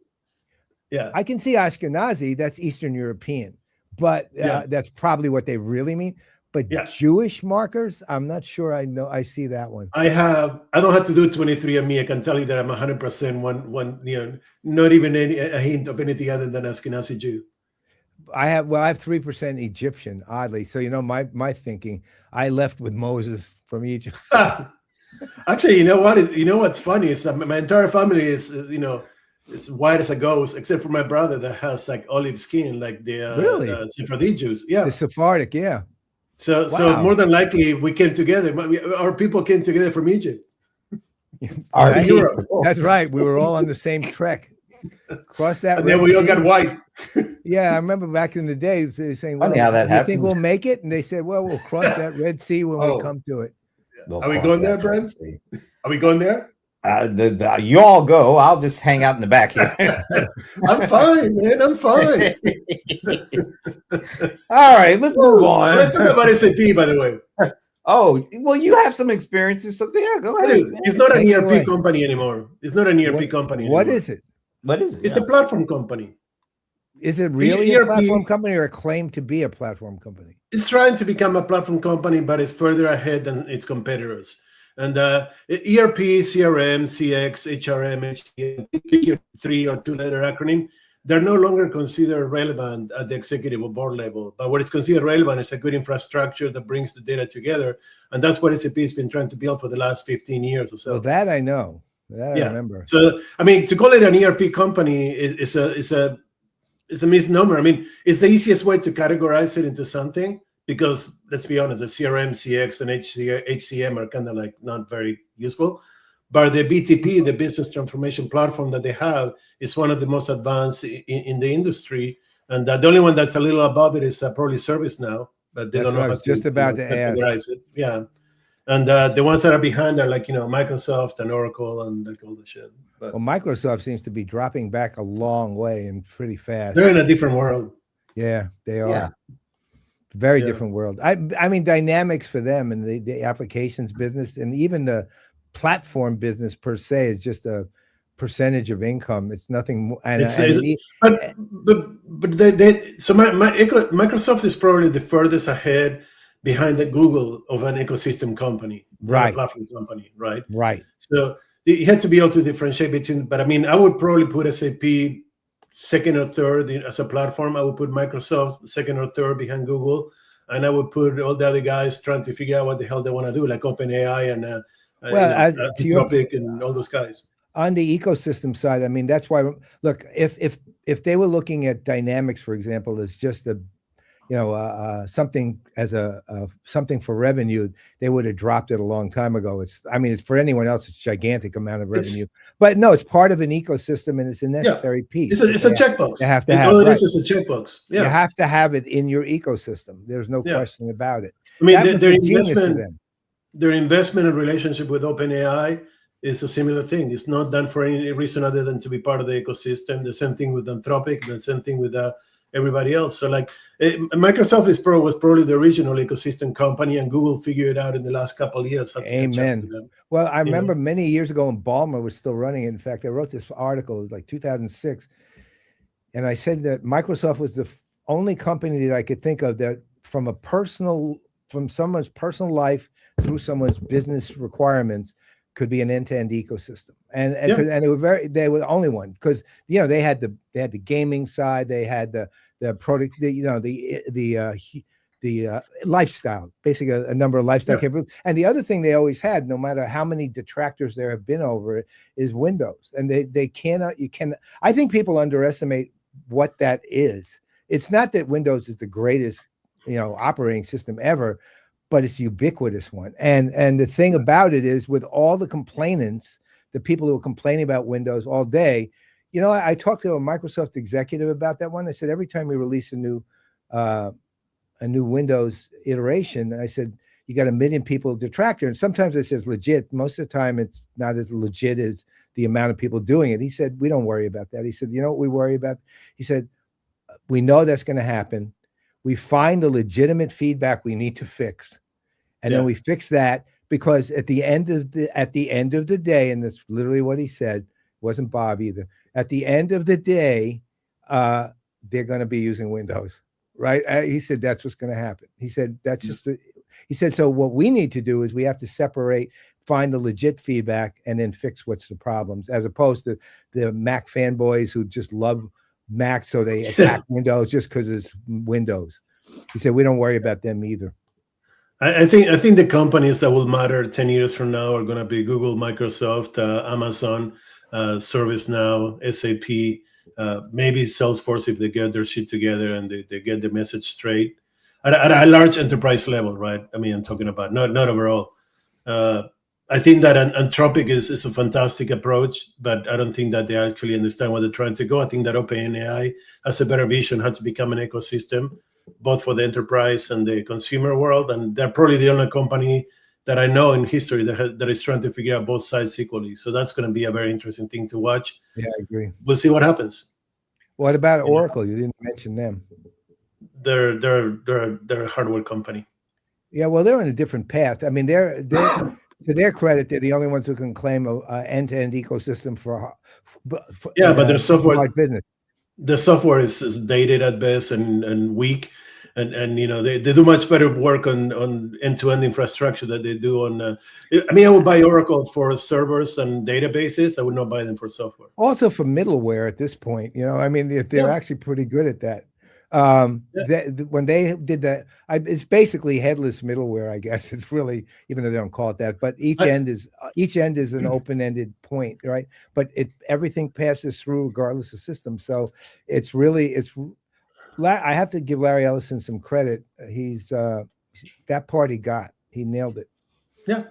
Yeah. I can see Ashkenazi. That's Eastern European, but that's probably what they really mean. But Jewish markers, I'm not sure. I see that one. I don't have to do 23andMe. I can tell you that I'm 100% one. Not even a hint of anything other than Ashkenazi Jew. I have 3% Egyptian, oddly. So my thinking, I left with Moses from Egypt. Actually, you know what? You know what's funny is my entire family is it's white as a ghost, except for my brother that has like olive skin, like the Sephardic Jews. Yeah, the Sephardic. Yeah. So more than likely we came together. Our people came together from Egypt. Europe. That's right. We were all on the same trek. Cross that. And then we all got white. Yeah, I remember back in the day they were saying, "Well, how that you happens. think we'll make it?" And they said, "Well, we'll cross that Red Sea when we come to it." Are we going there, Brent? Are we going there? You all go. I'll just hang out in the back here. I'm fine, man. I'm fine. All right, let's move on. So let's talk about SAP, by the way. Oh, well, you have some experiences, so yeah, go ahead. It's not an ERP company anymore. It's not an ERP company anymore. What is it? What is it? It's a platform company. Is it really a platform company or a claim to be a platform company? It's trying to become a platform company, but it's further ahead than its competitors. And ERP, CRM, CX, HRM, HCM, 3 or 2-letter acronym, they're no longer considered relevant at the executive or board level. But what is considered relevant is a good infrastructure that brings the data together. And that's what SAP has been trying to build for the last 15 years or so. Well, that I know. That I remember. So, I mean, to call it an ERP company is a misnomer. I mean, it's the easiest way to categorize it into something because, let's be honest, the CRM, CX, and HCM are kind of like not very useful. But the BTP, the business transformation platform that they have, is one of the most advanced in the industry. And the only one that's a little above it is probably ServiceNow, but they don't know how to just about to categorize it. Yeah. And the ones that are behind are like, Microsoft and Oracle and like all the shit. But well, Microsoft seems to be dropping back a long way and pretty fast. they're in a different world. Yeah, they are. Yeah. Very different world. I mean, Dynamics for them and the applications business and even the platform business per se is just a percentage of income. It's nothing more. Microsoft is probably the furthest ahead behind the Google of an ecosystem company, right? A platform company, right? Right. So you had to be able to differentiate between. But I mean, I would probably put SAP second or third as a platform. I would put Microsoft second or third behind Google, and I would put all the other guys trying to figure out what the hell they want to do, like OpenAI and Anthropic and all those guys. On the ecosystem side, I mean, that's why. Look, if they were looking at Dynamics, for example, as just a, something as something for revenue, they would have dropped it a long time ago. It's for anyone else, it's a gigantic amount of revenue. But no, it's part of an ecosystem, and it's a necessary piece. It's a checkbox. They have to have all it is a checkbox. Yeah. You have to have it in your ecosystem. There's no question about it. I mean, their investment and relationship with OpenAI is a similar thing. It's not done for any reason other than to be part of the ecosystem. The same thing with Anthropic, the same thing with everybody else. So Microsoft was probably the original ecosystem company, and Google figured it out in the last couple of years. How to Amen. catch up to them, well, I remember many years ago when Ballmer was still running it. In fact, I wrote this article, it was like 2006. And I said that Microsoft was the only company that I could think of that from someone's personal life through someone's business requirements could be an end-to-end ecosystem, and they were the only one, because they had the gaming side, they had the product, the lifestyle, basically a number of lifestyle capabilities, and the other thing they always had, no matter how many detractors there have been over it, is Windows, and I think people underestimate what that is. It's not that Windows is the greatest operating system ever, but it's a ubiquitous one. And the thing about it is, with all the complainants, the people who are complaining about Windows all day, I talked to a Microsoft executive about that one. I said, every time we release a new Windows iteration, I said, you got 1 million people detractor. And sometimes I said it's legit. Most of the time it's not as legit as the amount of people doing it. He said, we don't worry about that. He said, you know what we worry about? He said, we know that's going to happen. We find the legitimate feedback we need to fix, and then we fix that, because at the end of the day, and that's literally what he said, wasn't Bob either. At the end of the day, they're going to be using Windows, right? He said that's what's going to happen. He said that's just. He said, so what we need to do is we have to separate, find the legit feedback, and then fix what's the problems, as opposed to the Mac fanboys who just love Mac, so they attack Windows just because it's Windows. He said we don't worry about them either. I think the companies that will matter 10 years from now are going to be Google, Microsoft, Amazon, ServiceNow, SAP, maybe Salesforce, if they get their shit together and they get the message straight at a large enterprise level, right? I mean, I'm talking about not overall. I think that Anthropic is a fantastic approach, but I don't think that they actually understand where they're trying to go. I think that OpenAI has a better vision how to become an ecosystem, both for the enterprise and the consumer world. And they're probably the only company that I know in history that is trying to figure out both sides equally. So that's going to be a very interesting thing to watch. Yeah, I agree. We'll see what happens. What about Oracle? You didn't mention them. They're a hardware company. Yeah, well, they're on a different path. I mean, they're to their credit, they're the only ones who can claim a end-to-end ecosystem for but their software business. The software is dated at best and weak, and they do much better work on end-to-end infrastructure that they do on. I would buy Oracle for servers and databases. I would not buy them for software. Also for middleware at this point, they're actually pretty good at that. When they did that, it's basically headless middleware, I guess. It's really, even though they don't call it that, but each end is an open-ended point, right? But everything passes through regardless of system. So it's I have to give Larry Ellison some credit. He's that part he nailed it. Yeah,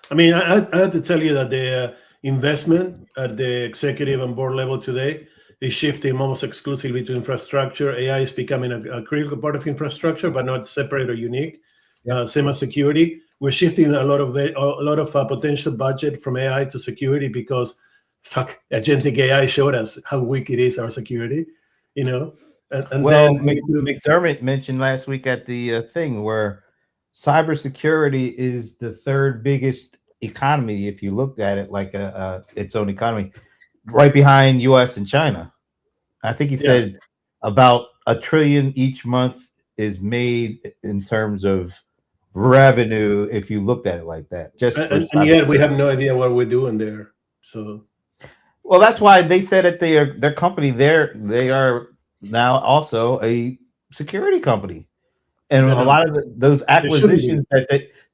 I have to tell you that the investment at the executive and board level today is shifting almost exclusively to infrastructure. AI is becoming a critical part of infrastructure, but not separate or unique. Same as security. We're shifting a lot of potential budget from AI to security because agentic AI showed us how weak it is, our security. And then McDermott mentioned last week at the thing where cybersecurity is the third biggest economy if you looked at it like its own economy. right behind U.S. and China. I think he said about $1 trillion each month is made in terms of revenue if you looked at it like that. And yet we have no idea what we're doing there. So, well, that's why they said at their company they are now also a security company, and a lot of those acquisitions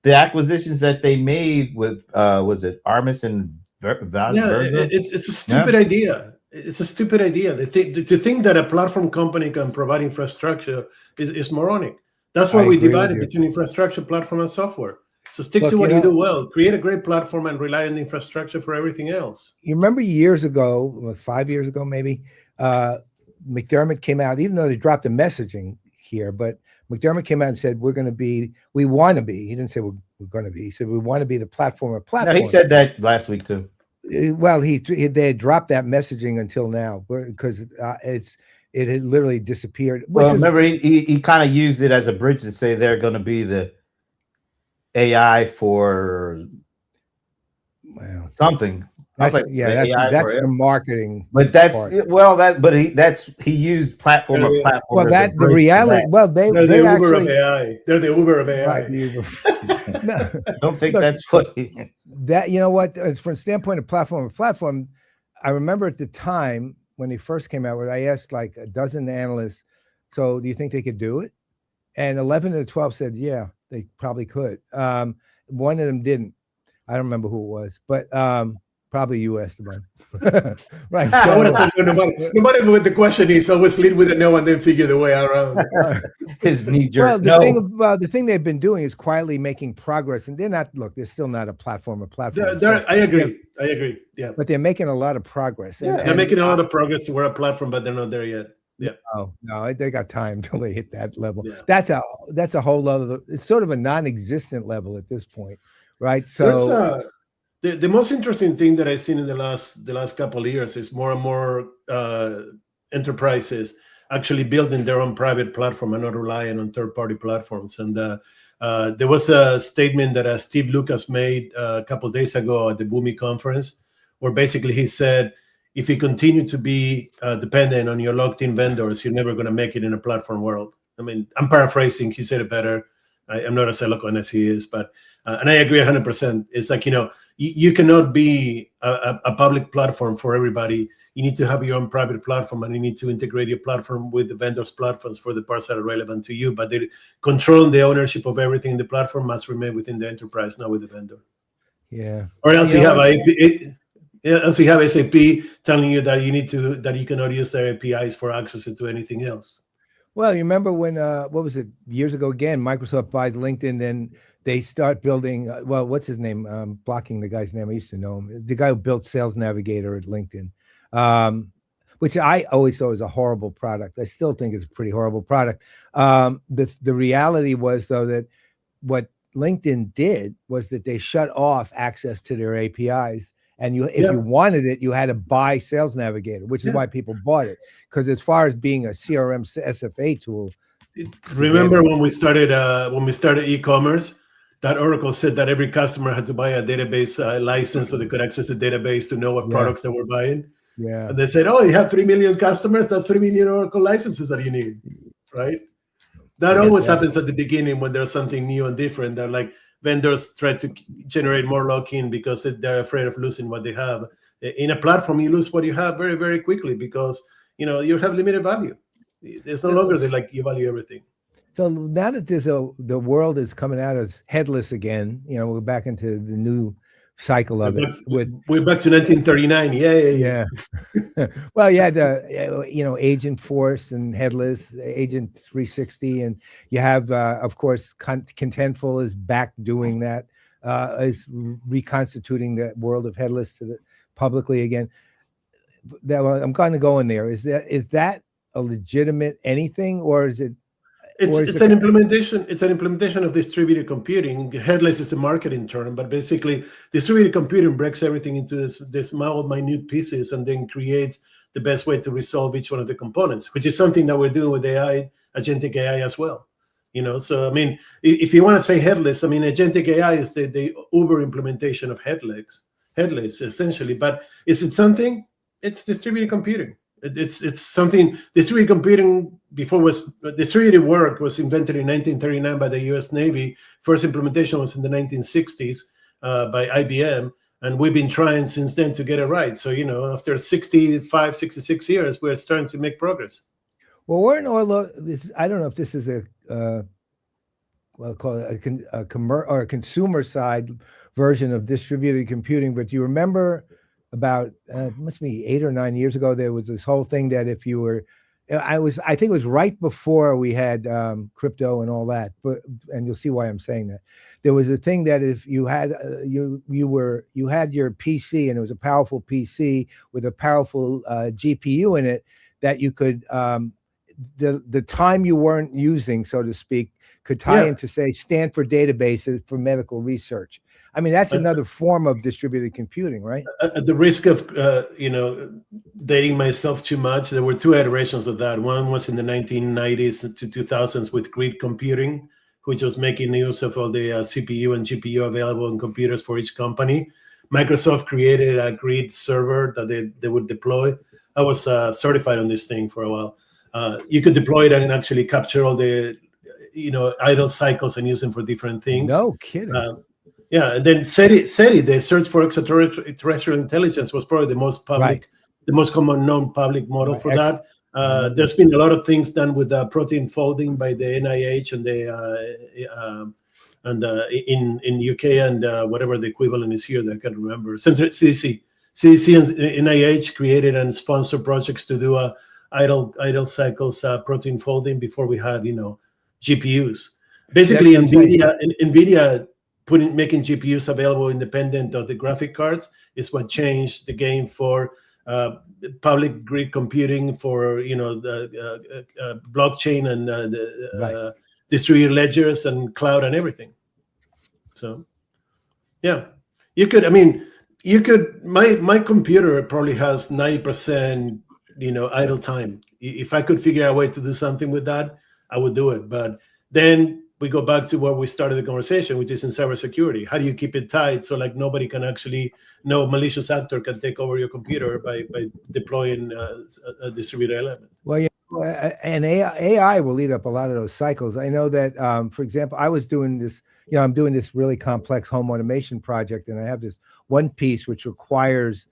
the acquisitions that they made with was it Armis and Versa? It's a stupid idea. It's a stupid idea. To think that a platform company can provide infrastructure is moronic. That's why we divided between infrastructure, platform, and software. So stick to what you do well. Create a great platform and rely on the infrastructure for everything else. You remember years ago, 5 years ago maybe, McDermott came out, even though they dropped the messaging here, but McDermott came out and said, we want to be. He didn't say we're going to be. He said, we want to be the platform of platform. No, he said that last week too. Well, they had dropped that messaging until now because it had literally disappeared. Well, remember he kind of used it as a bridge to say they're going to be the AI for something. That's the marketing. But he used platform of platform. Well, the reality. Well, they're the Uber of AI. They're the Uber of AI. Right, I don't think that's what that. You know what? From the standpoint of platform, I remember at the time when they first came out, where I asked like a dozen analysts, "So, do you think they could do it?" And 11 of the 12 said, "Yeah, they probably could." One of them didn't. I don't remember who it was, but probably you, Esteban. Right. So, I want to say no matter what the question is, always lead with a no and then figure the way around. His knee jerk. The thing they've been doing is quietly making progress, and they're still not a platform. I agree. Yeah. But they're making a lot of progress. They're making a lot of progress toward a platform, but they're not there yet. Yeah. No, they got time until they hit that level. Yeah. That's a whole other. It's sort of a non-existent level at this point, right? So the most interesting thing that I've seen in the last couple of years is more and more enterprises actually building their own private platform and not relying on third-party platforms. And there was a statement that Steve Lucas made a couple of days ago at the Boomi conference, where basically he said, if you continue to be dependent on your locked-in vendors, you're never going to make it in a platform world. I mean, I'm paraphrasing. He said it better. I'm not as eloquent as he is, but and I agree 100%. It's like, you cannot be a public platform for everybody. You need to have your own private platform, and you need to integrate your platform with the vendors' platforms for the parts that are relevant to you. But the control and the ownership of everything in the platform must remain within the enterprise, not with the vendor. Yeah. Or else you have SAP telling you that you cannot use their APIs for access to anything else. Well, you remember when what was it, years ago again, Microsoft buys LinkedIn, then they start building what's his name? Blocking the guy's name. I used to know him. The guy who built Sales Navigator at LinkedIn. Which I always thought was a horrible product. I still think it's a pretty horrible product. The reality was, though, that what LinkedIn did was that they shut off access to their APIs. And if you wanted it, you had to buy Sales Navigator, which is why people bought it. Because as far as being a CRM SFA tool, remember when we started e-commerce, that Oracle said that every customer had to buy a database license so they could access the database to know what products they were buying. Yeah. And they said, "Oh, you have 3 million customers. That's 3 million Oracle licenses that you need," right? That always happens at the beginning when there's something new and different. That like vendors try to generate more lock-in because they're afraid of losing what they have. In a platform, you lose what you have very, very quickly because you have limited value. It's no longer you value everything. So now that the world is coming out as headless again, we're back into the new cycle of it. We're back to 1939. Yeah. Well, the Agent Force and headless, Agent 360, and you have of course Contentful is back doing that, is reconstituting the world of headless to the publicly again. I'm going to go in there. Is that a legitimate anything, or is it? It's an implementation. It's an implementation of distributed computing. Headless is the marketing term, but basically, distributed computing breaks everything into this small, minute pieces, and then creates the best way to resolve each one of the components, which is something that we're doing with AI, agentic AI as well. So I mean, if you want to say headless, I mean, agentic AI is the Uber implementation of headless essentially. But is it something? It's distributed computing. It's something distributed computing before was distributed work was invented in 1939 by the U.S. Navy. First implementation was in the 1960s by IBM, and we've been trying since then to get it right. So after 65, 66 years, we're starting to make progress. Well, weren't all this? I don't know if this is well, call it a consumer side version of distributed computing, but you remember about it must be 8 or 9 years ago, there was this whole thing that if you were, I think it was right before we had crypto and all that, and you'll see why I'm saying that. There was a thing that if you had you had your PC, and it was a powerful PC with a powerful GPU in it, that you could the time you weren't using, so to speak, could tie into, say, Stanford databases for medical research. I mean, that's another form of distributed computing, right? At the risk of dating myself too much, there were two iterations of that. One was in the 1990s to 2000s with grid computing, which was making use of all the CPU and GPU available in computers for each company. Microsoft created a grid server that they would deploy. I was certified on this thing for a while. You could deploy it and actually capture all the idle cycles and use them for different things. No kidding. And then SETI, the search for extraterrestrial intelligence, was probably the most public, the most common known public model for that. There's been a lot of things done with protein folding by the NIH and in UK and whatever the equivalent is here that I can't remember. CDC and NIH created and sponsored projects to do idle cycles protein folding before we had GPUs. Basically, NVIDIA making GPUs available independent of the graphic cards is what changed the game for public grid computing, for the blockchain and the distributed ledgers and cloud and everything. So you could. I mean, you could. My computer probably has 90% idle time. If I could figure out a way to do something with that, I would do it. But then we go back to where we started the conversation, which is in cybersecurity. How do you keep it tight so like nobody can actually, no malicious actor can take over your computer by deploying a distributed element? Well, and AI will eat up a lot of those cycles. I know that, for example, I was doing this, I'm doing this really complex home automation project, and I have this one piece which requires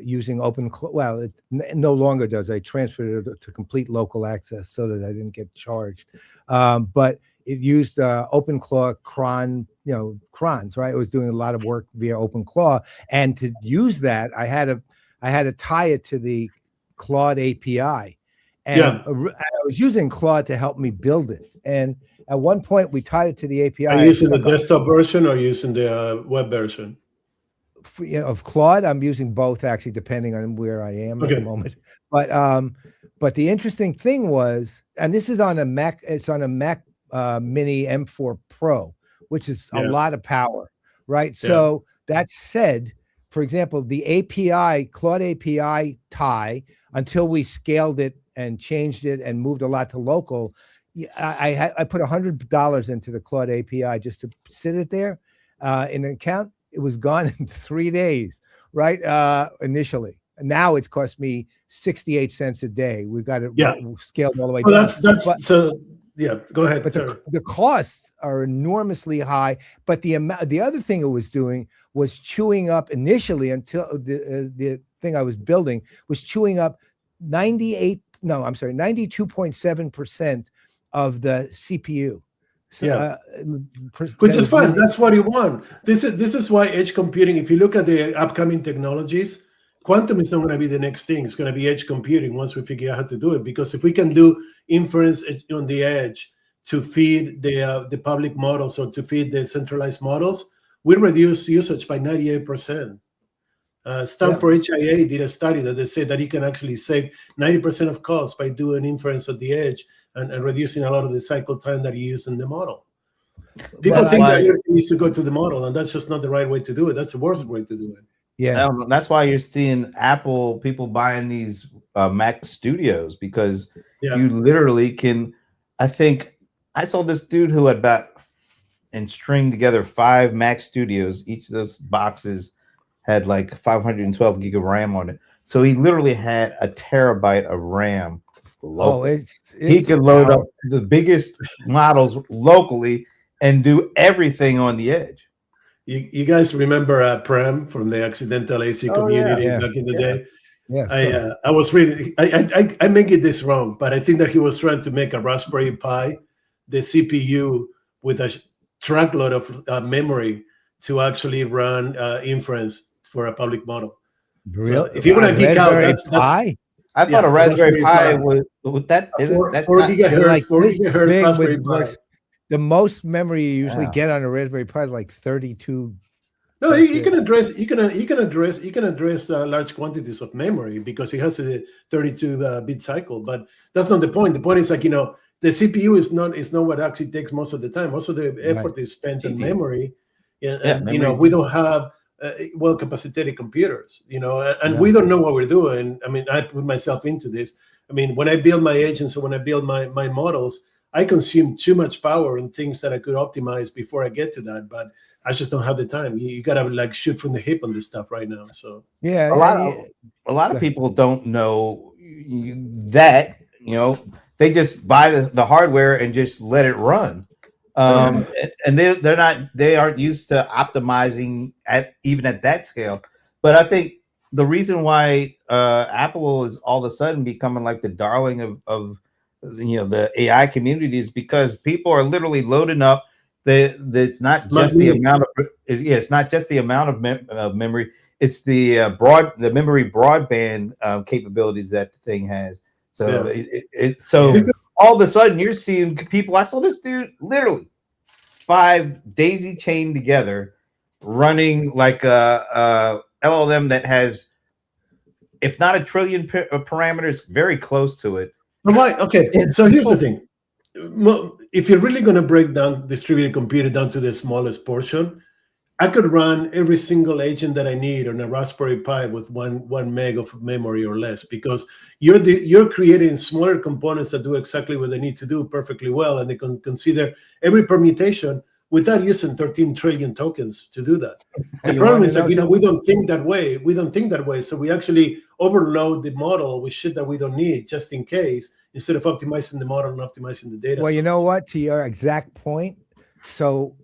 using well, it no longer does. I transferred it to complete local access so that I didn't get charged. But it used OpenClaw cron, crons, right? It was doing a lot of work via OpenClaw, and to use that, I had to tie it to the Claude API, and I was using Claude to help me build it. And at one point, we tied it to the API. Are you using the desktop version or using the web version? Of Claude, I'm using both, actually, depending on where I am at the moment. But the interesting thing was, and this is on a Mac, it's on a Mac Mini M4 Pro, which is a lot of power, right? So that said, for example, the API, Claude API tie, until we scaled it and changed it and moved a lot to local, I put $100 into the Claude API just to sit it there in an account. It was gone in 3 days, right? Initially. Now it's cost me 68 cents a day. We've got it scaled all the way down. Go ahead. But the costs are enormously high. But the other thing it was doing was chewing up initially, until the thing I was building was chewing up 92.7% of the CPU. Which is fine. That's what you want. This is why edge computing, if you look at the upcoming technologies, quantum is not going to be the next thing. It's going to be edge computing once we figure out how to do it. Because if we can do inference on the edge to feed the public models or to feed the centralized models, we reduce usage by 98%. Stump for HIA did a study that they said that you can actually save 90% of costs by doing inference at the edge and reducing a lot of the cycle time that you use in the model. People think that everything needs to go to the model, and that's just not the right way to do it. That's the worst way to do it. Yeah, that's why you're seeing Apple people buying these Mac Studios, because you literally can. I think I saw this dude who had stringed together 5 Mac Studios. Each of those boxes had like 512 gig of RAM on it. So he literally had a terabyte of RAM. He could load up the biggest models locally and do everything on the edge. You guys remember Prem from the accidental AC community back in the day? Yeah. I was reading. I may get this wrong, but I think that he was trying to make a Raspberry Pi, the CPU with a truckload of memory to actually run inference for a public model. Really? So if you want to geek out, that's I thought a Raspberry Pi was that. That's 4 gigahertz, like 4 gigahertz Raspberry Pi. The most memory you usually get on a Raspberry Pi is like 32. No, you can address large quantities of memory because it has a 32 bit cycle. But that's not the point. The point is like the CPU is not what actually takes most of the time. Most of the effort is spent on memory, and we don't have well capacitated computers. And we don't know what we're doing. I mean, I put myself into this. I mean, when I build my agents or when I build my models, I consume too much power and things that I could optimize before I get to that, but I just don't have the time. You gotta like shoot from the hip on this stuff right now. So a lot of people don't know that. They just buy the hardware and just let it run, and they aren't used to optimizing even at that scale. But I think the reason why Apple is all of a sudden becoming like the darling of the AI community is because people are literally loading up. It's not just the amount of it's not just the amount of memory. It's the memory broadband capabilities that the thing has. So so all of a sudden you're seeing people. I saw this dude literally 5 daisy chained together, running like a LLM that has, if not a trillion parameters, very close to it. Right. Okay. So here's the thing. If you're really going to break down distributed computing down to the smallest portion, I could run every single agent that I need on a Raspberry Pi with one meg of memory or less, because you're creating smaller components that do exactly what they need to do perfectly well, and they can consider every permutation without using 13 trillion tokens to do that. The problem is that we don't think that way. We don't think that way, so we actually overload the model with shit that we don't need just in case, instead of optimizing the model and optimizing the data. Well, you know what? To your exact point, so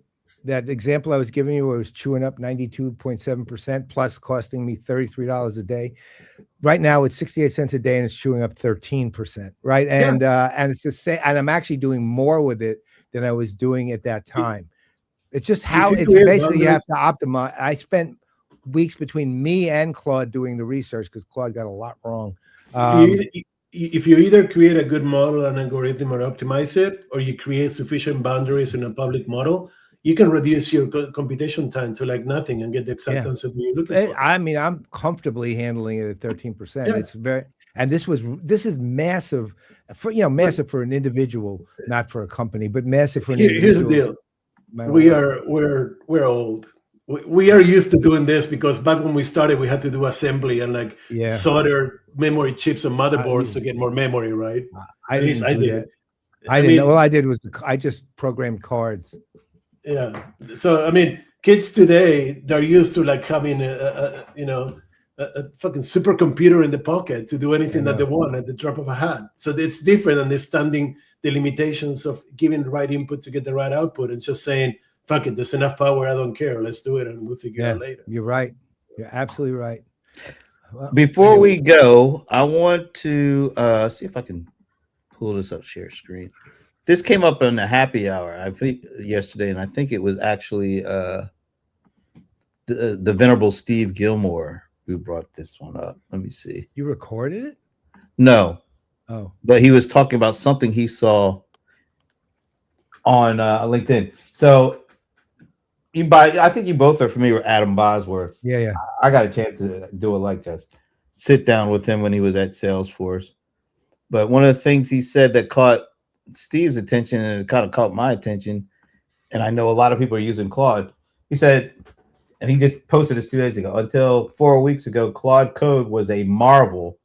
that example I was giving you where it was chewing up 92.7% plus costing me $33 a day. Right now it's 68 cents a day and it's chewing up 13%. Right. And it's the same. And I'm actually doing more with it than I was doing at that time. It's just how it's basically you have to optimize. I spent weeks between me and Claude doing the research because Claude got a lot wrong. If you either create a good model and algorithm or optimize it, or you create sufficient boundaries in a public model, you can reduce your computation time to like nothing and get the exact answer that you're looking for. I mean, I'm comfortably handling it at 13%. Yeah. It's very, and this is massive for massive for an individual, not for a company, but massive for an individual. Here's the deal: we're old. We are used to doing this because back when we started, we had to do assembly and solder memory chips and motherboards to get more memory, right? At least I did. I didn't know. All I did was I just programmed cards. Yeah. So I mean, kids today, they're used to like having a fucking supercomputer in the pocket to do anything that they want at the drop of a hat. So it's different understanding the limitations of giving the right input to get the right output and just saying, fuck it, there's enough power, I don't care, let's do it and we'll figure it out later. You're right. You're absolutely right. Well, before we go, I want to see if I can pull this up, share screen. This came up in the happy hour, I think, yesterday, and I think it was actually the venerable Steve Gilmore who brought this one up. Let me see. You recorded it? No. Oh. But he was talking about something he saw on LinkedIn. So I think you both are familiar with Adam Bosworth. Yeah. I got a chance to do it like this. Sit down with him when he was at Salesforce. But one of the things he said that caught Steve's attention and it kind of caught my attention, and I know a lot of people are using Claude. He said, and he just posted this 2 days ago, until 4 weeks ago, Claude Code was a marvel.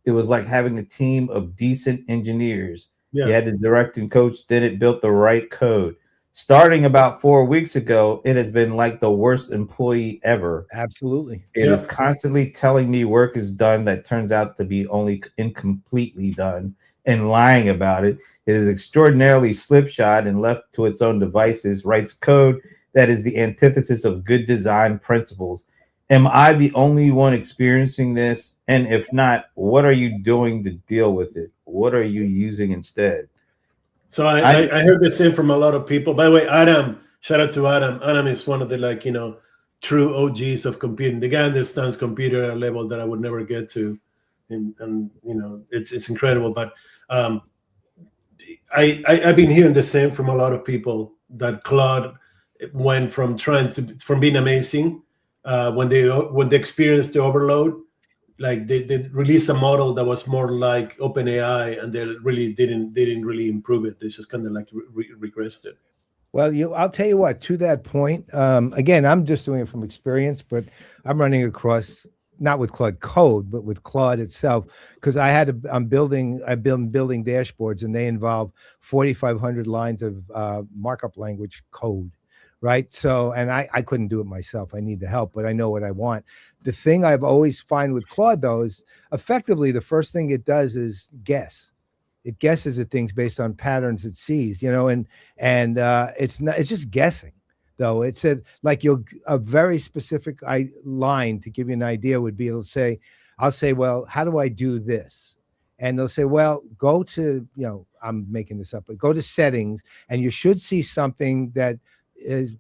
It was like having a team of decent engineers. Yeah. You had to direct and coach, then it built the right code. starting about 4 weeks ago, it has been like the worst employee ever. Absolutely. It is constantly telling me work is done that turns out to be only incompletely done and lying about it. It is extraordinarily slipshod and left to its own devices, writes code that is the antithesis of good design principles. Am I the only one experiencing this? And if not, what are you doing to deal with it? What are you using instead? So I heard the same from a lot of people. By the way, Adam, shout out to Adam. Adam is one of the true OGs of computing. The guy understands computer at a level that I would never get to, and it's incredible. But I've been hearing the same from a lot of people that Claude went from being amazing when they experienced the overload. Like they released a model that was more like OpenAI, and they really didn't really improve it. They just kind of like regressed it. Well, I'll tell you what. To that point, again, I'm just doing it from experience, but I'm running across not with Claude Code, but with Claude itself, because I've been building dashboards, and they involve 4,500 lines of markup language code. Right. So, and I couldn't do it myself. I need the help, but I know what I want. The thing I've always find with Claude, though, is effectively the first thing it does is guess. It guesses at things based on patterns it sees, and it's just guessing, though. It said like a very specific line to give you an idea would be, I'll say, well, how do I do this? And they'll say, well, go to, I'm making this up, but go to settings, and you should see something that is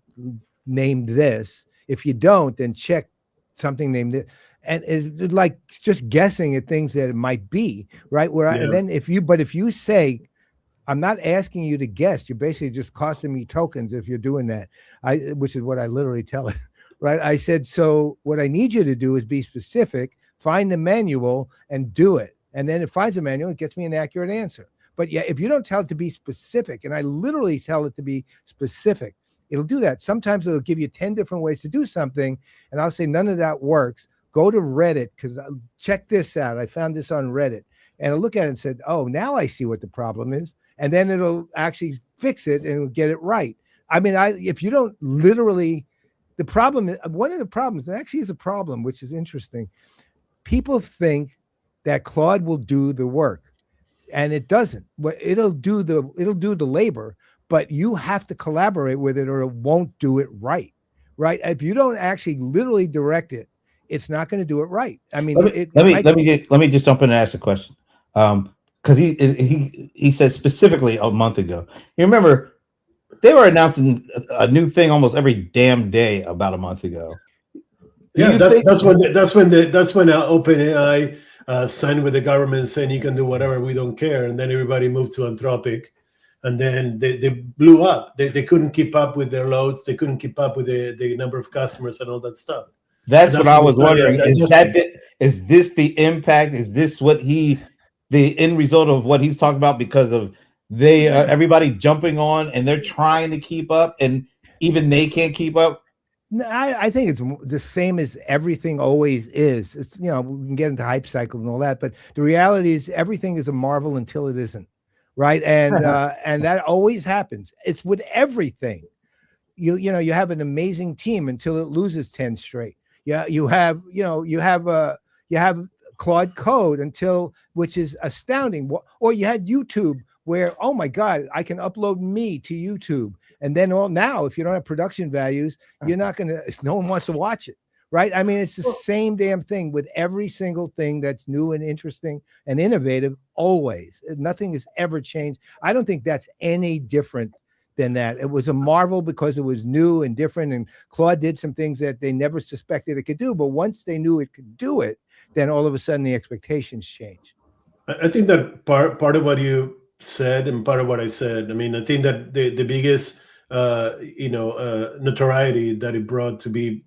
named this. If you don't, then check something named it. And it's like just guessing at things that it might be, right? And then if you say, I'm not asking you to guess, you're basically just costing me tokens if you're doing that. Which is what I literally tell it, right? I said, so what I need you to do is be specific, find the manual and do it. And then it finds a manual, it gets me an accurate answer. But yeah, if you don't tell it to be specific, and I literally tell it to be specific, it'll do that. Sometimes it'll give you 10 different ways to do something, and I'll say none of that works. Go to Reddit, because check this out. I found this on Reddit, and I'll look at it and said, oh, now I see what the problem is, and then it'll actually fix it and it'll get it right. I mean, if you don't literally, the problem is, one of the problems, and actually is a problem, which is interesting. People think that Claude will do the work, and it doesn't. It'll do the labor. But you have to collaborate with it, or it won't do it right. If you don't actually literally direct it, it's not going to do it right. I mean, let me just jump in and ask a question. Because he said specifically a month ago. You remember they were announcing a new thing almost every damn day about a month ago. That's when OpenAI signed with the government saying you can do whatever, we don't care, and then everybody moved to Anthropic. And then they blew up. They couldn't keep up with their loads. They couldn't keep up with the number of customers and all that stuff. That's what I was wondering. Is this the impact? Is this the end result of what he's talking about? Because of everybody jumping on, and they're trying to keep up, and even they can't keep up. No, I think it's the same as everything always is. It's we can get into hype cycles and all that, but the reality is everything is a marvel until it isn't. Right. And and that always happens. It's with everything. You have an amazing team until it loses 10 straight. Yeah, you have Claude Code which is astounding. Or you had YouTube where, oh my God, I can upload me to YouTube. And then now, if you don't have production values, you're not no one wants to watch it. Right. I mean, it's the same damn thing with every single thing that's new and interesting and innovative. Always. Nothing has ever changed. I don't think that's any different than that. It was a marvel because it was new and different. And Claude did some things that they never suspected it could do. But once they knew it could do it, then all of a sudden the expectations change. I think that part of what you said and part of what I said, I mean, I think that the biggest, notoriety that it brought to be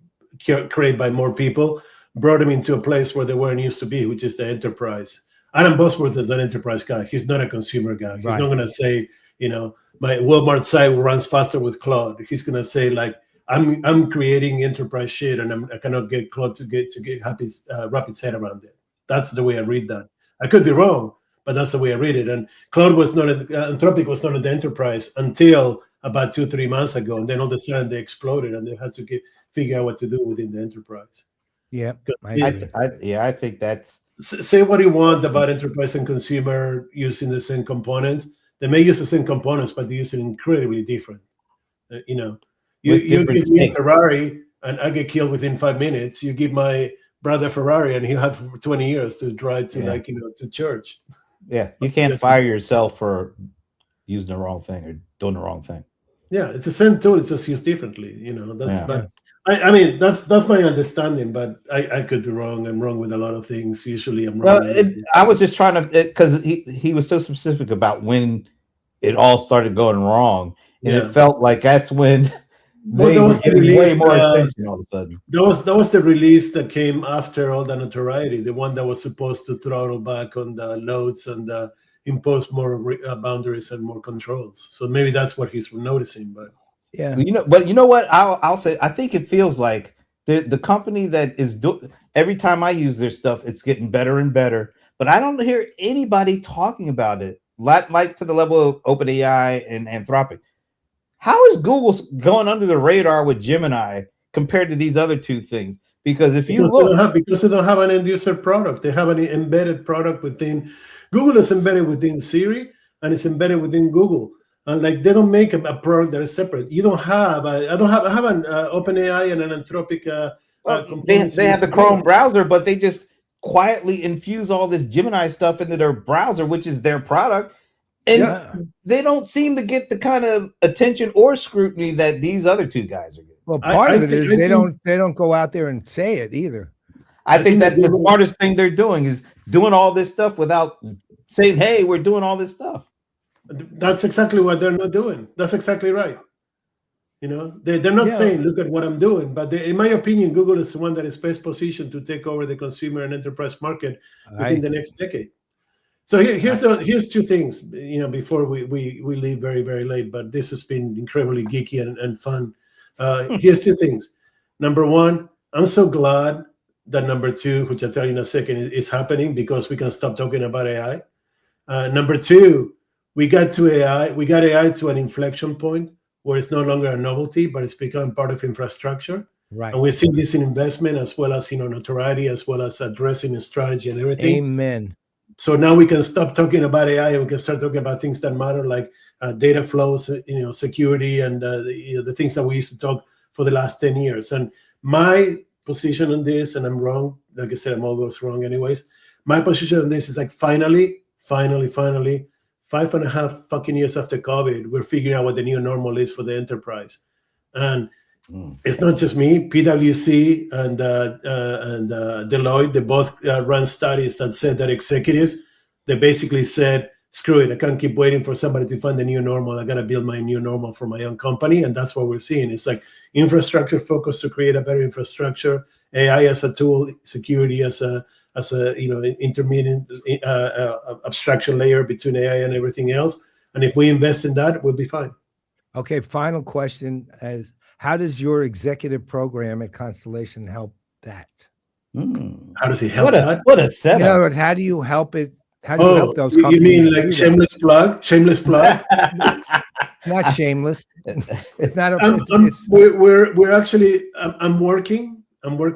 created by more people brought them into a place where they weren't used to be, which is the enterprise. Adam Bosworth is an enterprise guy. He's not a consumer guy. He's not going to say, my Walmart site runs faster with Claude. He's going to say, like, I'm creating enterprise shit, and I cannot get Claude to get happy, wrap its head around it. That's the way I read that. I could be wrong, but that's the way I read it. And Claude Anthropic was not in the enterprise until about 2-3 months ago, and then all of a sudden they exploded, and they had to figure out what to do within the enterprise. Yeah, I think that's say what you want about enterprise and consumer using the same components. They may use the same components, but they use it incredibly different. You give me a Ferrari, and I get killed within 5 minutes. You give my brother Ferrari, and he'll have 20 years to drive to to church. Yeah, you can't fire yourself for using the wrong thing or doing the wrong thing. Yeah, it's the same tool. It's just used differently. But I mean, that's my understanding. But I could be wrong. I'm wrong with a lot of things. Usually, I'm wrong. Well, I was just trying to because he was so specific about when it all started going wrong, and it felt like that's when they were getting way more attention all of a sudden. That was the release that came after all the notoriety, the one that was supposed to throttle back on the loads and impose more boundaries and more controls. So maybe that's what he's noticing. But yeah, but you know what? I'll say I think it feels like the company that is every time I use their stuff, it's getting better and better. But I don't hear anybody talking about it like to the level of OpenAI and Anthropic. How is Google going under the radar with Gemini compared to these other two things? Because if you look, because they don't have an end user product, they have an embedded product within Google. Is embedded within Siri, and it's embedded within Google. And like they don't make a product that is separate. You don't have. I have an OpenAI and an Anthropic. They have the Chrome browser, but they just quietly infuse all this Gemini stuff into their browser, which is their product. And they don't seem to get the kind of attention or scrutiny that these other two guys are getting. Well, part of it is they don't go out there and say it either. I think that's the smartest thing they're doing is doing all this stuff without saying, "Hey, we're doing all this stuff." That's exactly what they're not doing. That's exactly right. They're not saying, "Look at what I'm doing," but in my opinion, Google is the one that is best positioned to take over the consumer and enterprise market within the next decade. So here's two things, before we leave very, very late, but this has been incredibly geeky and fun. Here's two things. Number one, I'm so glad that number two, which I'll tell you in a second, is happening because we can stop talking about AI. Number two, we got AI to an inflection point where it's no longer a novelty, but it's become part of infrastructure. Right. And we're seeing this in investment as well as notoriety, as well as addressing the strategy and everything. Amen. So now we can stop talking about AI and we can start talking about things that matter, like data flows, security, and the things that we used to talk for the last 10 years. And my position on this, and I'm wrong, like I said, I'm always wrong anyways. My position on this is like finally, 5.5 fucking years after COVID, we're figuring out what the new normal is for the enterprise. And it's not just me. PwC and Deloitte, they both run studies that said that executives, they basically said, screw it, I can't keep waiting for somebody to find the new normal. I got to build my new normal for my own company. And that's what we're seeing. It's like infrastructure focus to create a better infrastructure, AI as a tool, security as a intermediate abstraction layer between AI and everything else. And if we invest in that, we'll be fine. Okay, final question is, how does your executive program at Constellation help that? How does it help that? What a setup. How do you help it? How do you help those companies? You mean like shameless plug? Shameless plug? It's not shameless. It's not. We're actually. I'm working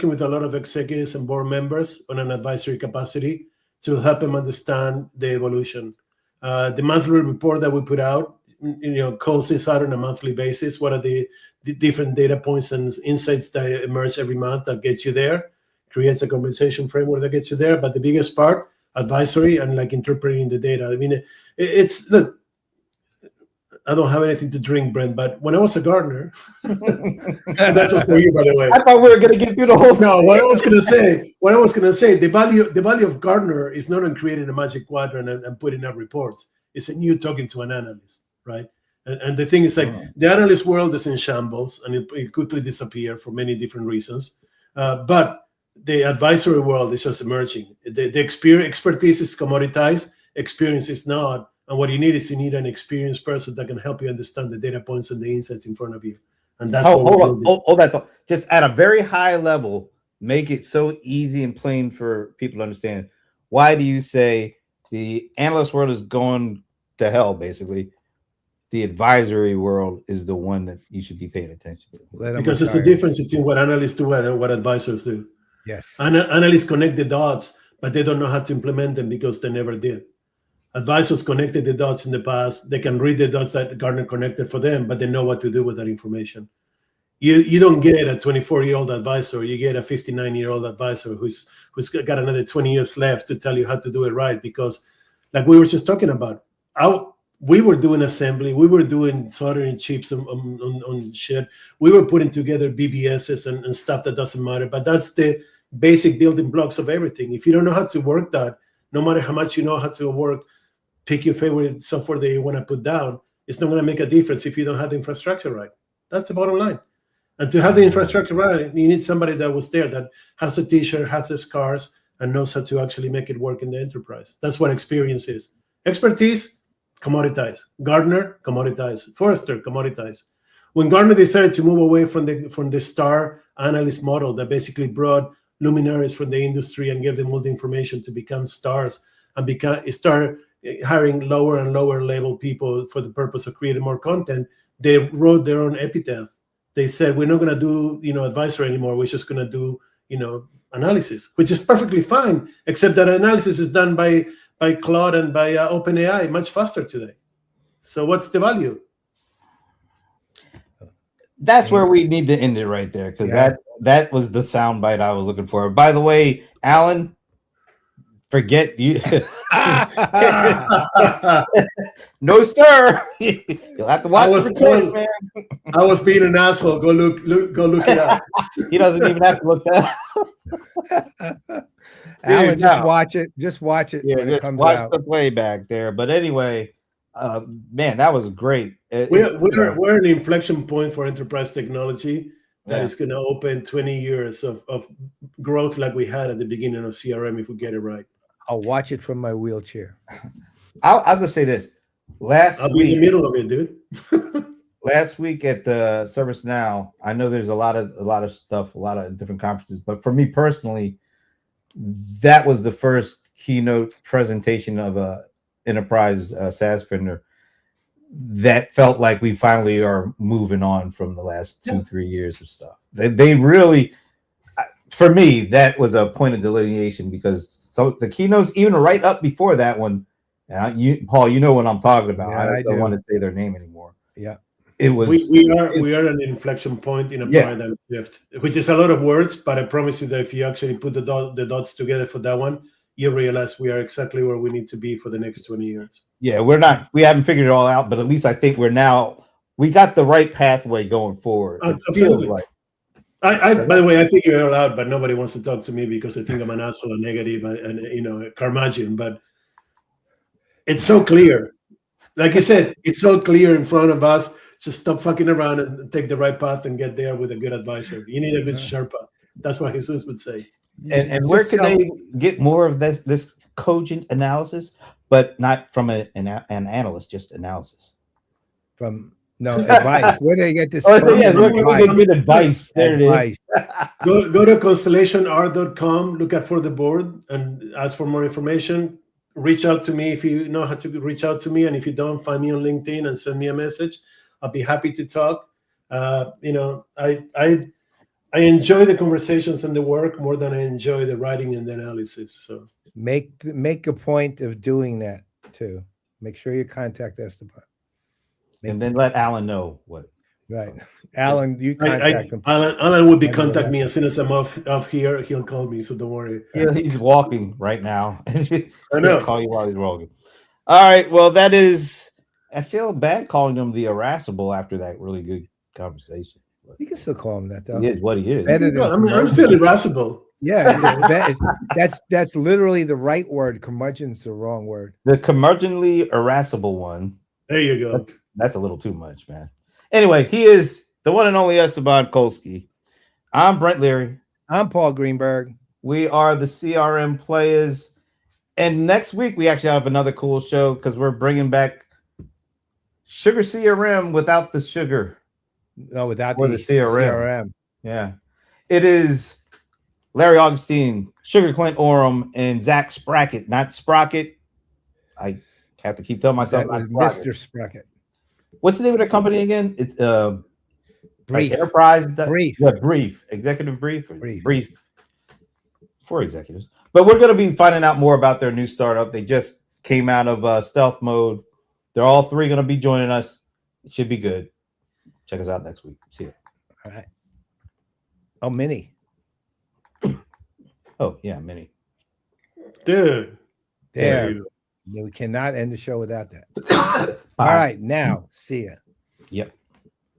with a lot of executives and board members on an advisory capacity to help them understand the evolution. The monthly report that we put out, calls this out on a monthly basis. What are the different data points and insights that emerge every month that gets you there? Creates a conversation framework that gets you there. But the biggest part, advisory and like interpreting the data. I mean, look, I don't have anything to drink, Brent, but when I was a gardener, that's just for you, by the way. I thought we were going to give you the whole. No, what I was going to say, the value of gardener is not on creating a magic quadrant and putting up reports. It's in you talking to an analyst, right? And the thing is, like, the analyst world is in shambles, and it quickly disappear for many different reasons. But the advisory world is just emerging. The expertise is commoditized, experience is not. And what you need an experienced person that can help you understand the data points and the insights in front of you. And that's hold that thought. Just at a very high level, make it so easy and plain for people to understand. Why do you say the analyst world is going to hell, basically? the advisory world is the one that you should be paying attention to. Because there's a difference between what analysts do and what advisors do. Yes. Analysts connect the dots, but they don't know how to implement them because they never did. Advisors connected the dots in the past. They can read the dots that Gartner connected for them, but they know what to do with that information. You don't get a 24-year-old advisor. You get a 59-year-old advisor who's got another 20 years left to tell you how to do it right. Because, like we were just talking about, we were doing assembly, we were doing soldering chips on shit. We were putting together BBSs and stuff that doesn't matter. But that's the basic building blocks of everything. If you don't know how to work that, no matter how much you know how to work, pick your favorite software that you want to put down. It's not going to make a difference if you don't have the infrastructure right. That's the bottom line. And to have the infrastructure right, you need somebody that was there, that has a t-shirt, has the scars, and knows how to actually make it work in the enterprise. That's what experience is. Expertise, commoditize. Gartner, commoditize. Forrester, commoditize. When Gartner decided to move away from the star analyst model that basically brought luminaries from the industry and gave them all the information to become stars and start hiring lower and lower level people for the purpose of creating more content, they wrote their own epitaph. They said, we're not going to do, advisory anymore. We're just going to do, analysis, which is perfectly fine, except that analysis is done by Claude and by OpenAI much faster today. So what's the value? That's where we need to end it right there, because that was the soundbite I was looking for. By the way, Alan, forget you. No, sir. You'll have to watch the recording, man. I was being an asshole. Go look it up. He doesn't even have to look that up. Alan, just watch it. Just watch it. Yeah, when just it comes watch out. the playback there. But anyway, man, that was great. We're an inflection point for enterprise technology that is going to open 20 years of growth like we had at the beginning of CRM if we get it right. I'll watch it from my wheelchair. I'll just say this. I'll be in the middle of it, dude. Last week at the ServiceNow, I know there's a lot of stuff, a lot of different conferences, but for me personally, that was the first keynote presentation of a enterprise SaaS vendor that felt like we finally are moving on from the last 2-3 years of stuff. They really, for me, that was a point of delineation, because so the keynotes, even right up before that one, Paul, you know what I'm talking about. Yeah, I don't want to say their name anymore. Yeah. It was. We are an inflection point in a paradigm shift, which is a lot of words, but I promise you that if you actually put the dots together for that one, you realize we are exactly where we need to be for the next 20 years. Yeah, we haven't figured it all out, but at least I think we got the right pathway going forward. Absolutely. Like. By the way, I figure it all out, but nobody wants to talk to me because I think I'm an asshole and negative and a curmudgeon, but it's so clear. Like I said, it's so clear in front of us. Just stop fucking around and take the right path and get there with a good advisor. You need a good Sherpa. That's what Jesus would say. And where can they get more of this cogent analysis, but not from an analyst, just analysis? Advice. Where do they get this? Where can we get good advice? There it is. Go to constellationr.com, look at for the board, and ask for more information. Reach out to me if you know how to reach out to me, and if you don't, find me on LinkedIn and send me a message. I'll be happy to talk. I enjoy the conversations and the work more than I enjoy the writing and the analysis. So make a point of doing that too. Make sure you contact Esteban. And then let Alan know what. Right. Alan, you contact him. Alan would be contact me as soon as I'm off here. He'll call me, so don't worry. Yeah, he's walking right now. I know. He'll call you while he's walking. All right. Well, that is. I feel bad calling him the Irascible after that really good conversation. You can still call him that, though. He is what he is. I'm still irascible. Yeah, that's literally the right word. Curmudgeon's the wrong word. The curmudgeonly irascible one. There you go. That's a little too much, man. Anyway, he is the one and only Esteban Kolsky. I'm Brent Leary. I'm Paul Greenberg. We are the CRM Playaz. And next week, we actually have another cool show because we're bringing back Sugar CRM without the sugar. No, without the CRM. Yeah. It is Larry Augustine, Sugar Clint Oram, and Zach Sprocket, not Sprocket. I have to keep telling myself Mr. Sprocket. What's the name of the company again? It's Brief. like Enterprise. Brief. Yeah, Brief. Executive Brief. Brief. For executives. But we're going to be finding out more about their new startup. They just came out of stealth mode. They're all three going to be joining us. It should be good. Check us out next week. See you. All right. Oh, Minnie. Oh, yeah, Minnie. Dude. There. you We cannot end the show without that. All right. Now, see ya. Yep.